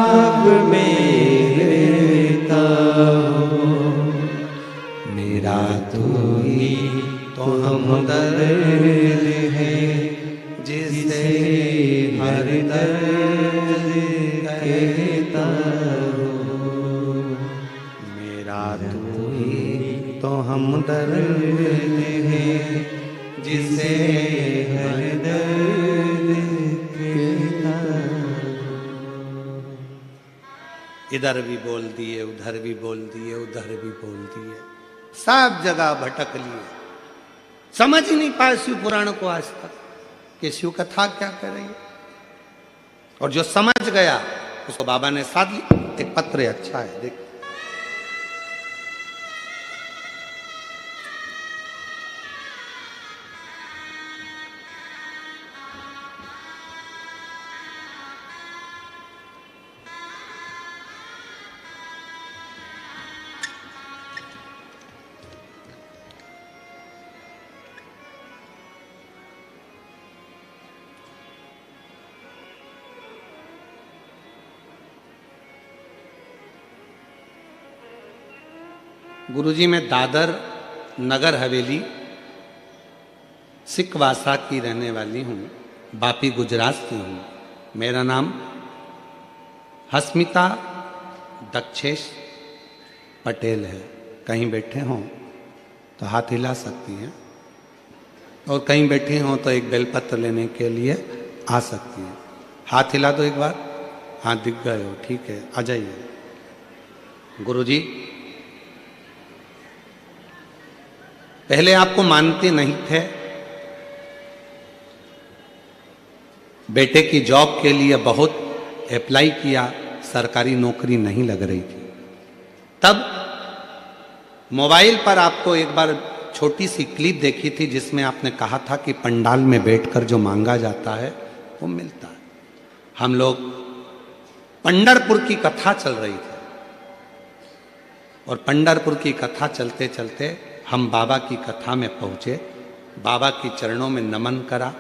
रहता हूँ। मेरा तू ही तो हमदर्द है, जिसे हर दर्द कहता हूँ। मेरा तू ही तो हमदर्द है, जिसे हर दर्द कहता हूँ। इधर भी बोल दिए, उधर भी बोल दिए, उधर भी बोल दिए, सब जगह भटक लिए, समझ ही नहीं पाए शिव पुराण को आज तक कि शिव कथा क्या कर रही है। और जो समझ गया उसको बाबा ने साथ लिया। एक पत्र अच्छा है, देख गुरुजी मैं दादर नगर हवेली सिकवासा की रहने वाली हूँ, बापी गुजरात से हूँ। मेरा नाम हस्मिता दक्षेश पटेल है। कहीं बैठे हों तो हाथ हिला सकती हैं, और कहीं बैठे हों तो एक बेलपत्र लेने के लिए आ सकती हैं। हाथ हिला दो एक बार, हाथ दिख गए हो, ठीक है, आ जाइए। गुरुजी पहले आपको मानते नहीं थे, बेटे की जॉब के लिए बहुत अप्लाई किया, सरकारी नौकरी नहीं लग रही थी। तब मोबाइल पर आपको एक बार छोटी सी क्लिप देखी थी जिसमें आपने कहा था कि पंडाल में बैठकर जो मांगा जाता है वो मिलता है। हम लोग पंढरपुर की कथा चल रही थी, और पंढरपुर की कथा चलते चलते हम बाबा की कथा में पहुँचे, बाबा की चरणों में नमन करा,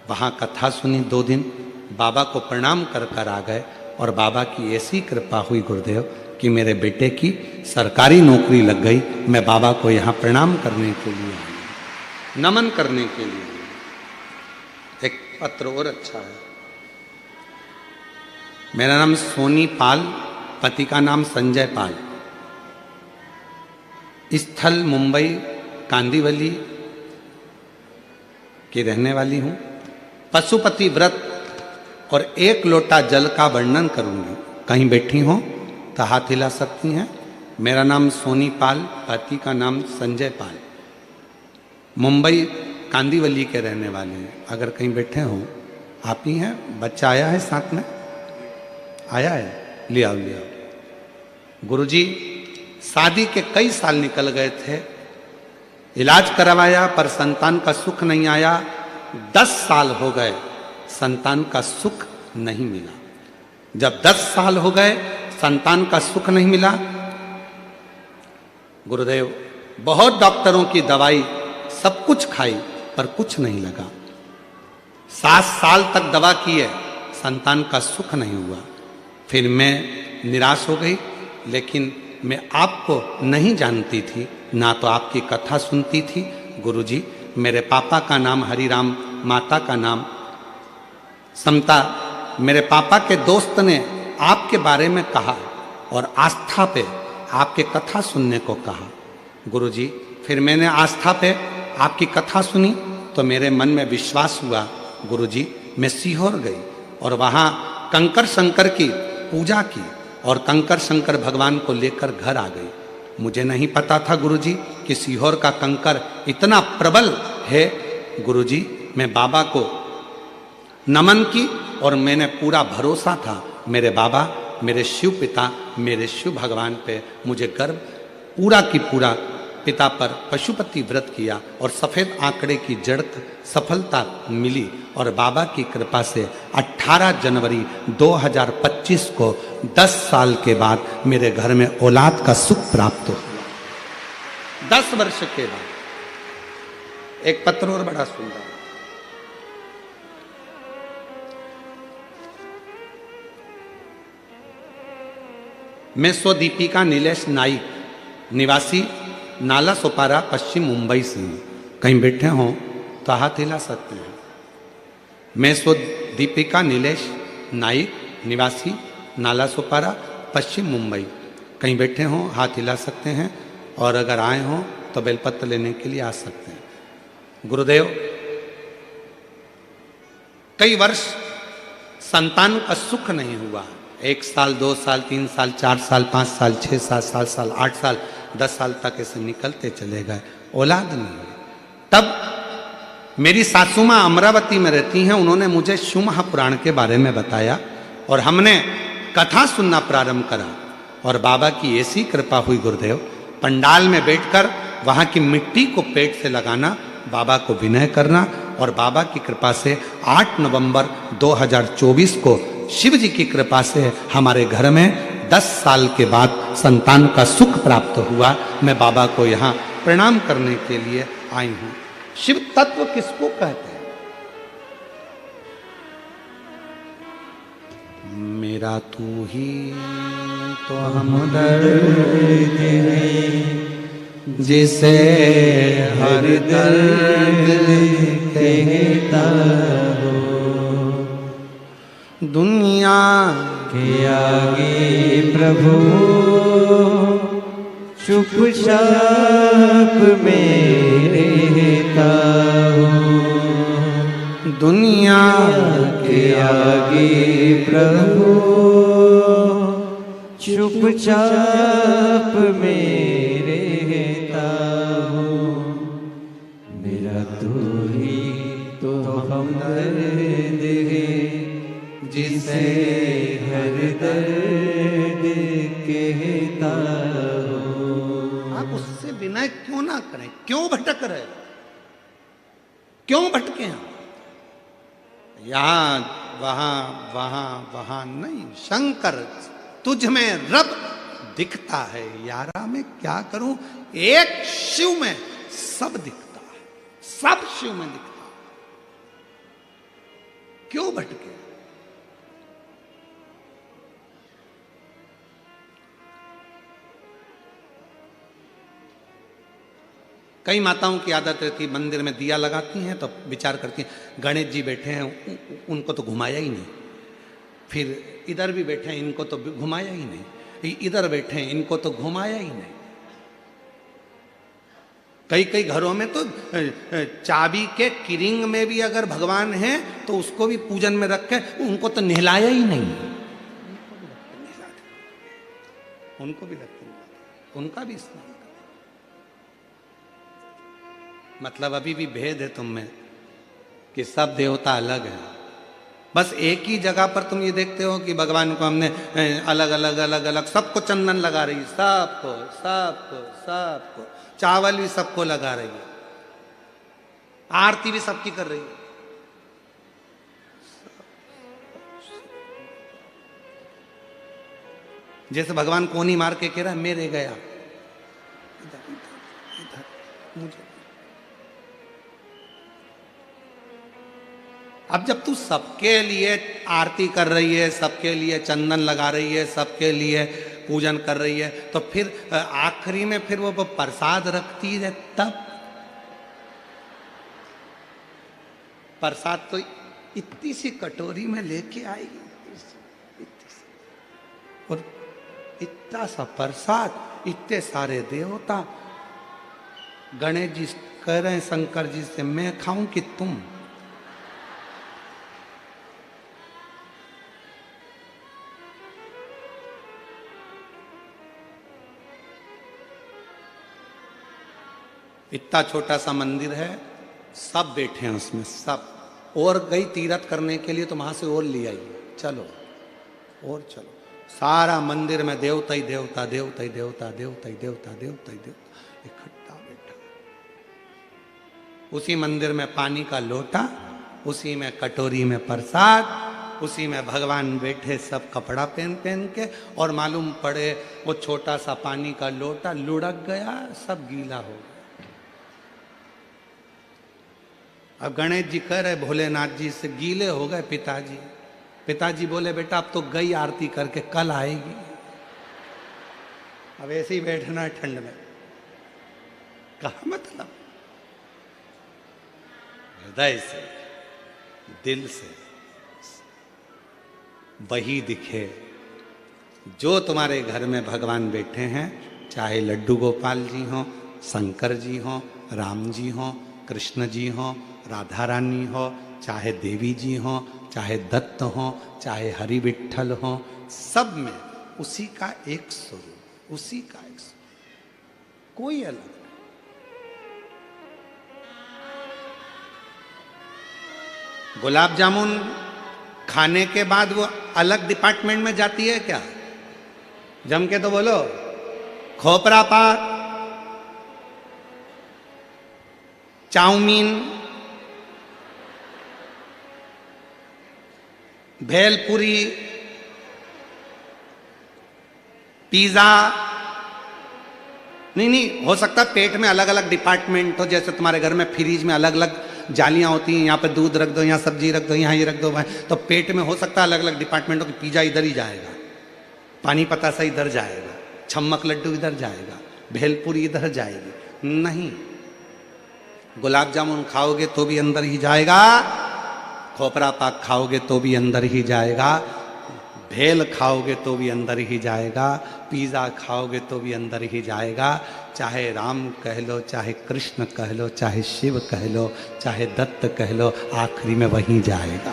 वहाँ कथा सुनी 2 दिन, बाबा को प्रणाम कर कर आ गए। और बाबा की ऐसी कृपा हुई गुरुदेव कि मेरे बेटे की सरकारी नौकरी लग गई। मैं बाबा को यहाँ प्रणाम करने के लिए आया, नमन करने के लिए आया। एक पत्र और अच्छा है। मेरा नाम सोनी पाल, पति का नाम संजय पाल, स्थल मुंबई कांदीवली की रहने वाली हूं। पशुपति व्रत और 1 लोटा जल का वर्णन करूंगी। कहीं बैठी हो तो हाथ हिला सकती हैं। मेरा नाम सोनी पाल, पति का नाम संजय पाल, मुंबई कांदीवली के रहने वाले हैं। अगर कहीं बैठे हो, आप ही हैं। बच्चा आया है साथ में, आया है, ले आओ ले आओ। गुरुजी, शादी के कई साल निकल गए थे, इलाज करवाया पर संतान का सुख नहीं आया। 10 साल हो गए, संतान का सुख नहीं मिला। जब 10 साल हो गए संतान का सुख नहीं मिला, गुरुदेव बहुत डॉक्टरों की दवाई सब कुछ खाई पर कुछ नहीं लगा। 7 साल तक दवा की है, संतान का सुख नहीं हुआ। फिर मैं निराश हो गई, लेकिन मैं आपको नहीं जानती थी, ना तो आपकी कथा सुनती थी। गुरुजी, मेरे पापा का नाम हरिराम, माता का नाम समता। मेरे पापा के दोस्त ने आपके बारे में कहा और आस्था पे आपके कथा सुनने को कहा। गुरुजी, फिर मैंने आस्था पे आपकी कथा सुनी तो मेरे मन में विश्वास हुआ। गुरुजी, मैं सीहोर गई और वहाँ कंकर शंकर की पूजा की और कंकर शंकर भगवान को लेकर घर आ गई। मुझे नहीं पता था गुरुजी कि सीहोर का कंकर इतना प्रबल है। गुरुजी, मैं बाबा को नमन की और मैंने पूरा भरोसा था मेरे बाबा, मेरे शिव पिता, मेरे शिव भगवान पे। मुझे गर्व पूरा की पूरा पिता पर पशुपति व्रत किया और सफ़ेद आंकड़े की जड़ सफलता मिली। और बाबा की कृपा से 18 जनवरी 2025 को 10 साल के बाद मेरे घर में औलाद का सुख प्राप्त हुआ। 10 वर्ष के बाद। एक पत्र और बड़ा सुंदर, मैं स्वदीपिका नीलेश नाइक, निवासी नाला सोपारा, पश्चिम मुंबई से हूँ। कहीं बैठे हों तो हाथ हिला सकते हैं। मैं स्वदीपिका नीलेश नाइक, निवासी नाला सोपारा, पश्चिम मुंबई। कहीं बैठे हों, हाथ हिला सकते हैं। और अगर आए हों तो बेलपत्र लेने के लिए आ सकते हैं। गुरुदेव, कई वर्ष संतान का सुख नहीं हुआ। 1 साल, 2 साल, 3 साल, 4 साल, 5 साल, 6 साल, 7 साल, 8 साल, 10 साल तक ऐसे निकलते चले गए, औलाद नहीं हुई। तब मेरी सासू माँ अमरावती में रहती हैं, उन्होंने मुझे शिव महापुराण के बारे में बताया और हमने कथा सुनना प्रारंभ करा। और बाबा की ऐसी कृपा हुई गुरुदेव, पंडाल में बैठकर वहाँ की मिट्टी को पेट से लगाना, बाबा को विनय करना, और बाबा की कृपा से 8 नवंबर 2024 को शिव जी की कृपा से हमारे घर में 10 साल के बाद संतान का सुख प्राप्त हुआ। मैं बाबा को यहाँ प्रणाम करने के लिए आई हूँ। शिव तत्व किसको कहते हैं? मेरा तू ही तो हमदर्द है, जिसे हर दर्द कहता हो। दुनिया के आगे प्रभु चुपचाप में रहता हो। दुनिया के आगे प्रभु चुपचाप में रहता हो। मेरा तू ही तो हमदर्द है, जिसे हर दर्द कहता हो। आप उससे विनय क्यों ना करें? क्यों भटक रहे? क्यों भटके हैं? यहां वहां वहां वहां नहीं। शंकर, तुझ में रब दिखता है। यारा मैं क्या करूं? एक शिव में सब दिखता है, सब शिव में दिखता है। क्यों भटके? कई माताओं की आदत रहती है, मंदिर में दिया लगाती हैं तो विचार करती हैं गणेश जी बैठे हैं, उनको तो घुमाया ही नहीं, फिर इधर भी बैठे हैं, इनको तो घुमाया ही नहीं, इधर बैठे हैं, इनको तो घुमाया ही नहीं। कई कई घरों में तो चाबी के किरिंग में भी अगर भगवान हैं तो उसको भी पूजन में रख के उनको तो नहलाया ही नहीं, उनको भी रखते हैं, उनका भी स्नान कर। मतलब अभी भी भेद है तुम में कि सब देवता अलग है। बस एक ही जगह पर तुम ये देखते हो कि भगवान को हमने अलग अलग अलग अलग सबको चंदन लगा रही, सबको सबको सबको, चावल भी सबको लगा रही है, आरती भी सबकी कर रही है। जैसे भगवान कोनी मार के कह रहा है मेरे गया, इधर इधर इधर मुझे। अब जब तू सबके लिए आरती कर रही है, सबके लिए चंदन लगा रही है, सबके लिए पूजन कर रही है, तो फिर आखिरी में फिर वो प्रसाद रखती है, तब प्रसाद तो इतनी सी कटोरी में लेके आएगी, और इतना सा प्रसाद, इतने सारे देवता। गणेश जी कह रहे हैं शंकर जी से, मैं खाऊं कि तुम? इतना छोटा सा मंदिर है, सब बैठे हैं उसमें, सब। और गई तीर्थ करने के लिए तो वहां से और ले आई, चलो और चलो। सारा मंदिर में देवता ही देवता, देवता ही देवता, देवता ही देवता, देवता ही देवता इकट्ठा बैठा। उसी मंदिर में पानी का लोटा, उसी में कटोरी में प्रसाद, उसी में भगवान बैठे सब कपड़ा पहन पहन के, और मालूम पड़े वो छोटा सा पानी का लोटा लुढ़क गया, सब गीला हो गया। अब गणेश जी कह रहे भोलेनाथ जी से, गीले हो गए पिताजी। पिताजी बोले बेटा अब तो गई आरती करके, कल आएगी, अब ऐसे ही बैठना है ठंड में। कहा मतलब हृदय से, दिल से वही दिखे जो तुम्हारे घर में भगवान बैठे हैं, चाहे लड्डू गोपाल जी हो, शंकर जी हो, राम जी हो, कृष्ण जी हो, राधा रानी हो, चाहे देवी जी हो, चाहे दत्त हो, चाहे हरि विठ्ठल हो, सब में उसी का एक स्वरूप, उसी का एक स्वरूप, कोई अलग नहीं। गुलाब जामुन खाने के बाद वो अलग डिपार्टमेंट में जाती है क्या? जम के तो बोलो। खोपरा पाक, चाउमीन, भेलपुरी, पिज्जा, नहीं हो सकता पेट में अलग अलग डिपार्टमेंट हो। जैसे तुम्हारे घर में फ्रिज में अलग अलग जालियां होती हैं, यहाँ पे दूध रख दो, यहाँ सब्जी रख दो, यहाँ ये रख दो, तो पेट में हो सकता है अलग अलग डिपार्टमेंट हो कि पिज्जा इधर ही जाएगा, पानी पतासा इधर जाएगा, छम्मक लड्डू इधर जाएगा, भेलपुरी इधर जाएगी। नहीं, गुलाब जामुन खाओगे तो भी अंदर ही जाएगा, खोपरा पाक खाओगे तो भी अंदर ही जाएगा, भेल खाओगे तो भी अंदर ही जाएगा, पिज़्ज़ा खाओगे तो भी अंदर ही जाएगा। चाहे राम कह लो, चाहे कृष्ण कह लो, चाहे शिव कह लो, चाहे दत्त कह लो, आखिरी में वहीं जाएगा।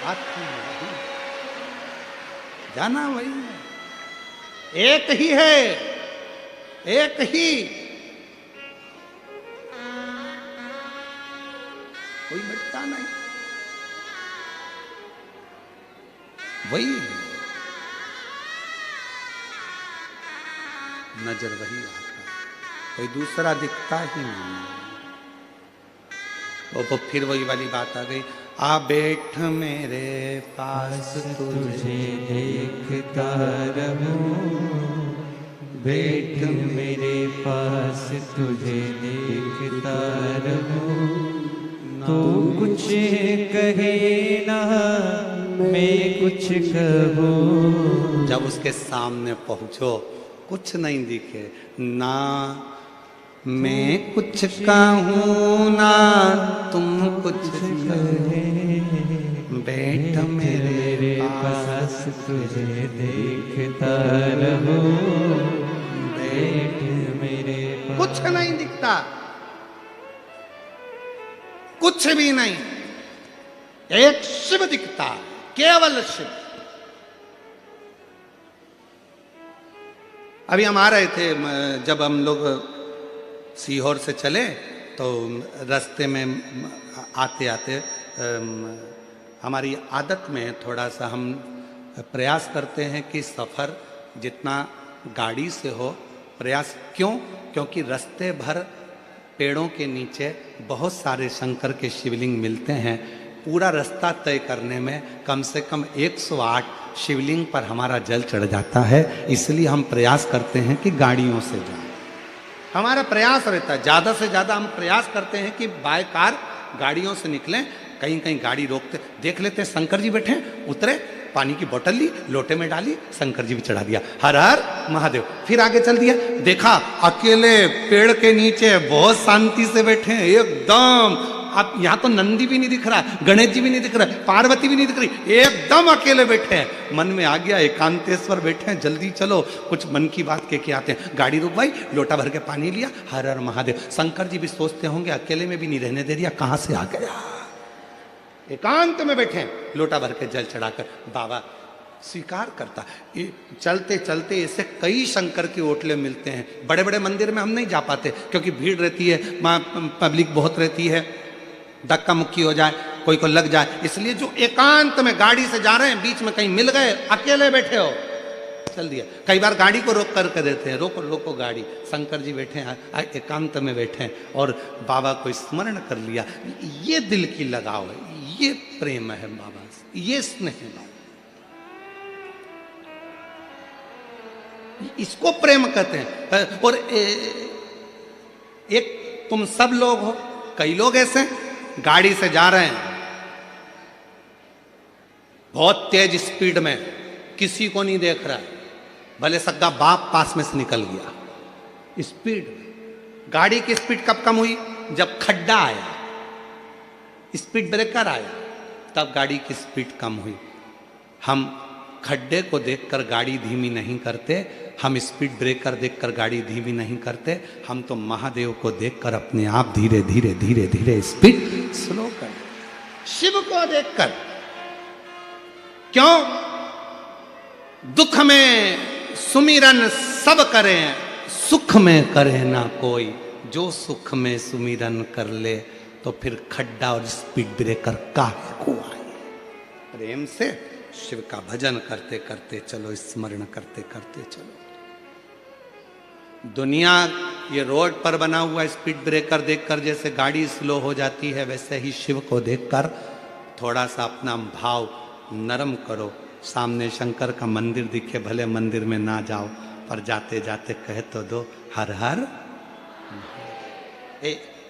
आखिरी में वहीं जाना, वही एक ही है, एक ही, कोई मिटता नहीं, वही नजर वही आता, कोई दूसरा दिखता ही नहीं। वो फिर वही वाली बात आ गई, आ बैठ मेरे पास तुझे देखता रहूं, बैठ मेरे पास तुझे देखता रहूं, तो कुछ कहे ना मैं कुछ कहूं। जब उसके सामने पहुंचो कुछ नहीं दिखे, ना मैं कुछ कहूँ ना तुम कुछ कहे, बैठ मेरे पास तुझे देखता रहूं, बैठ मेरे पास। कुछ नहीं दिखता, कुछ भी नहीं, एक शिव दिखता, केवल शिव। अभी हम आ रहे थे, जब हम लोग सीहोर से चले तो रास्ते में आते आते हमारी आदत में थोड़ा सा हम प्रयास करते हैं कि सफ़र जितना गाड़ी से हो, प्रयास क्यों? क्योंकि रास्ते भर पेड़ों के नीचे बहुत सारे शंकर के शिवलिंग मिलते हैं। पूरा रास्ता तय करने में कम से कम 108 शिवलिंग पर हमारा जल चढ़ जाता है। इसलिए हम प्रयास करते हैं कि गाड़ियों से जाएं। हमारा प्रयास रहता है, ज़्यादा से ज़्यादा हम प्रयास करते हैं कि बाय कार गाड़ियों से निकलें। कहीं कहीं गाड़ी रोकते देख लेते हैं, शंकर जी बैठे हैं, उतरे, पानी की बोतल ली, लोटे में डाली, शंकर जी भी चढ़ा दिया, हर हर महादेव। फिर आगे चल दिया, देखा अकेले पेड़ के नीचे बहुत शांति से बैठे हैं एकदम। अब यहाँ तो नंदी भी नहीं दिख रहा, गणेश जी भी नहीं दिख रहा, पार्वती भी नहीं दिख रही, एकदम अकेले बैठे हैं। मन में आ गया एकांतेश्वर बैठे हैं, जल्दी चलो कुछ मन की बात के आते हैं। गाड़ी रुकवाई, लोटा भर के पानी लिया, हर हर महादेव। शंकर जी भी सोचते होंगे अकेले में भी नहीं रहने दे दिया, कहाँ से आ गया। एकांत में बैठे, लोटा भर के जल चढ़ाकर बाबा स्वीकार करता। ये चलते चलते ऐसे कई शंकर के ओटले मिलते हैं। बड़े बड़े मंदिर में हम नहीं जा पाते क्योंकि भीड़ रहती है, वहाँ पब्लिक बहुत रहती है, धक्का मुक्की हो जाए, कोई को लग जाए। इसलिए जो एकांत में गाड़ी से जा रहे हैं, बीच में कहीं मिल गए, अकेले बैठे हो, चल दिया। कई बार गाड़ी को रोक कर देते हैं, रोको रोको गाड़ी, शंकर जी बैठे हैं, एकांत में बैठे हैं और बाबा को स्मरण कर लिया। ये दिल की लगाव है, ये प्रेम है बाबा से, ये स्नेह है बाबा, इसको प्रेम कहते हैं। और एक तुम सब लोग हो, कई लोग ऐसे गाड़ी से जा रहे हैं बहुत तेज स्पीड में, किसी को नहीं देख रहा है, भले सगा बाप पास में से निकल गया। स्पीड, गाड़ी की स्पीड कब कम हुई? जब खड्डा आया, स्पीड ब्रेकर आया, तब गाड़ी की स्पीड कम हुई। हम खड्डे को देखकर गाड़ी धीमी नहीं करते, हम स्पीड ब्रेकर देखकर गाड़ी धीमी नहीं करते, हम तो महादेव को देखकर अपने आप धीरे धीरे धीरे धीरे स्पीड स्लो कर, शिव को देखकर। क्यों? दुख में सुमिरन सब करें, सुख में करे ना कोई। जो सुख में सुमिरन कर ले तो फिर खड्डा और स्पीड ब्रेकर काहे को आए। प्रेम से शिव का भजन करते करते चलो, स्मरण करते करते चलो। दुनिया ये रोड पर बना हुआ स्पीड ब्रेकर देखकर जैसे गाड़ी स्लो हो जाती है, वैसे ही शिव को देखकर थोड़ा सा अपना भाव नरम करो। सामने शंकर का मंदिर दिखे, भले मंदिर में ना जाओ, पर जाते जाते कह तो दो हर हर।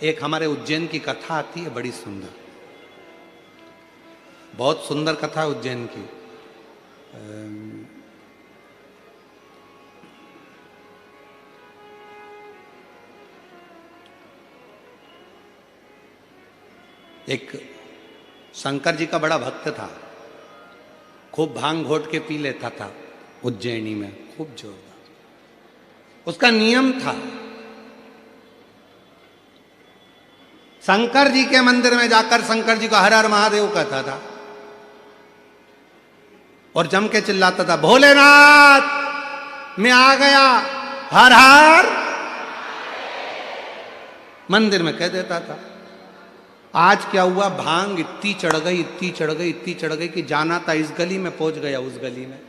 एक हमारे उज्जैन की कथा आती है, बड़ी सुंदर, बहुत सुंदर कथा उज्जैन की। एक शंकर जी का बड़ा भक्त था, खूब भांग घोट के पी लेता था उज्जैनी में, खूब जोरदार। उसका नियम था, शंकर जी के मंदिर में जाकर शंकर जी को हर हर महादेव कहता था और जम के चिल्लाता था, भोलेनाथ मैं आ गया, हर हर। मंदिर में कह देता था। आज क्या हुआ, भांग इतनी चढ़ गई, इतनी चढ़ गई, इतनी चढ़ गई कि जाना था इस गली में, पहुंच गया उस गली में।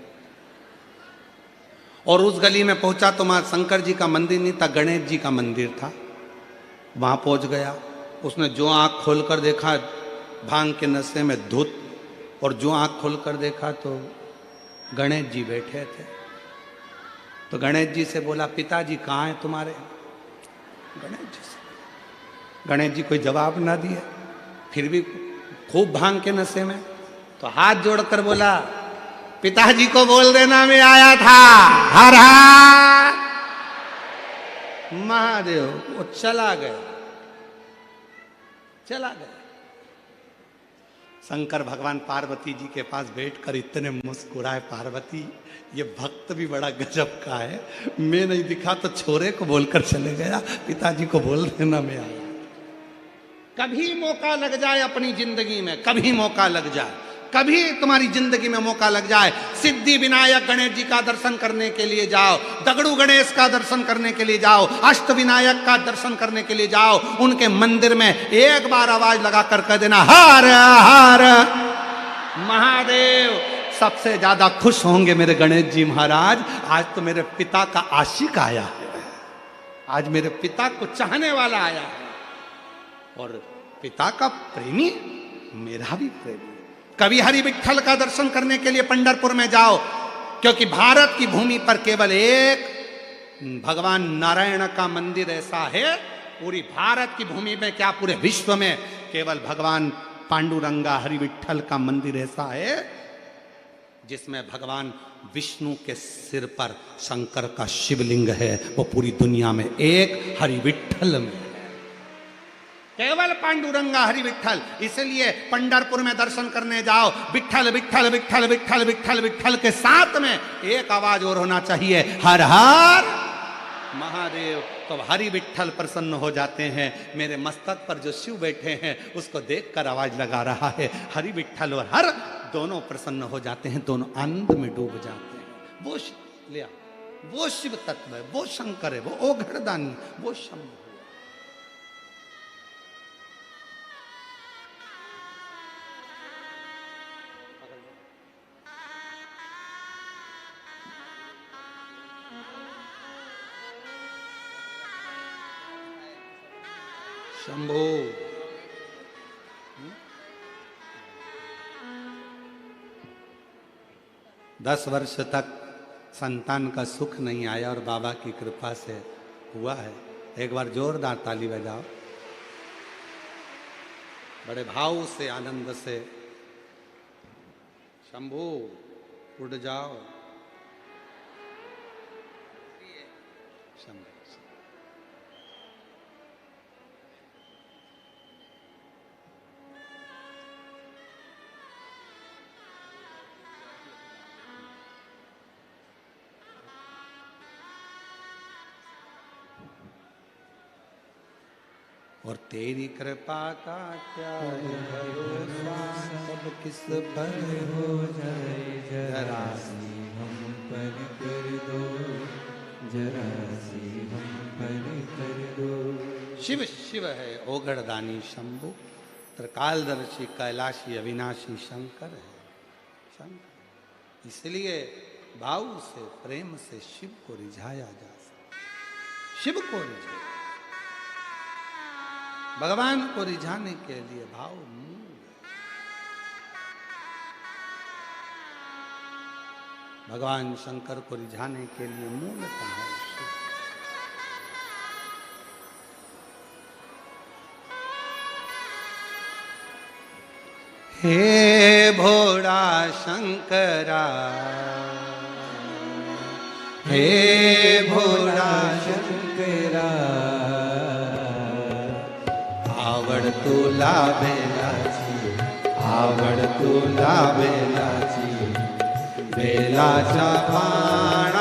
और उस गली में पहुंचा तो वहां शंकर जी का मंदिर नहीं था, गणेश जी का मंदिर था। वहां पहुंच गया, उसने जो आंख खोलकर देखा भांग के नशे में धुत, और जो आंख खोलकर देखा तो गणेश जी बैठे थे। तो गणेश जी से बोला, पिताजी कहाँ हैं तुम्हारे? गणेश जी कोई जवाब ना दिए, फिर भी खूब भांग के नशे में। तो हाथ जोड़कर बोला, पिताजी को बोल देना मैं आया था, हर हर। महादेव वो चला गया, चला गया। शंकर भगवान पार्वती जी के पास बैठकर इतने मुस्कुराए, पार्वती ये भक्त भी बड़ा गजब का है, मैं नहीं दिखा तो छोरे को बोलकर चले गया, पिताजी को बोल देना मैं आया। कभी मौका लग जाए अपनी जिंदगी में, कभी मौका लग जाए, कभी तुम्हारी जिंदगी में मौका लग जाए, सिद्धि विनायक गणेश जी का दर्शन करने के लिए जाओ, दगड़ू गणेश का दर्शन करने के लिए जाओ, अष्ट विनायक का दर्शन करने के लिए जाओ, उनके मंदिर में एक बार आवाज लगा कर कह देना हर हर महादेव। सबसे ज्यादा खुश होंगे मेरे गणेश जी महाराज, आज तो मेरे पिता का आशिक आया है, आज मेरे पिता को चाहने वाला आया है, और पिता का प्रेमी मेरा भी प्रेमी। कभी हरि विठ्ठल का दर्शन करने के लिए पंढरपुर में जाओ, क्योंकि भारत की भूमि पर केवल एक भगवान नारायण का मंदिर ऐसा है, पूरी भारत की भूमि में क्या पूरे विश्व में केवल भगवान पांडुरंगा हरि विठ्ठल का मंदिर ऐसा है जिसमें भगवान विष्णु के सिर पर शंकर का शिवलिंग है, वो पूरी दुनिया में एक हरि विठ्ठल में, केवल पांडुरंगा हरि विठ्ठल। इसलिए पंढरपुर में दर्शन करने जाओ, विठ्ठल विठ्ठल विठ्ठल विठ्ठल विठ्ठल विठ्ठल के साथ में एक आवाज और होना चाहिए, हर हर महादेव। तो हरि विठ्ठल प्रसन्न हो जाते हैं। मेरे मस्तक पर जो शिव बैठे हैं उसको देखकर आवाज लगा रहा है, हरि विठ्ठल और हर दोनों प्रसन्न हो जाते हैं, दोनों आनंद में डूब जाते हैं। वो लिया, वो शिव तत्व है, वो शंकर है, वो ओघड़दानी, वो शंभु। शंभो 10 वर्ष तक संतान का सुख नहीं आया और बाबा की कृपा से हुआ है। एक बार जोरदार ताली बजाओ, बड़े भाव से आनंद से। शंभो उड़ जाओ, शंभो। और तेरी कृपा का क्या भरोसा, सब किस पर हो जाए, जरा सी हम पर कर दो, जरा सी हम पर कर दो। शिव शिव है ओघड़दानी शंभु, त्रिकालदर्शी कैलाशी अविनाशी शंकर है शंकर। इसलिए भाव से प्रेम से शिव को रिझाया जा सकता, शिव को रिझाया। भगवान को रिझाने के लिए भाव मूल, भगवान शंकर को रिझाने के लिए मूल है शिव। हे भोला शंकरा, हे भोला शंकरा, आवड़ तुला बेलाची, आवड़ तुला बेलाची, बेलाचा पान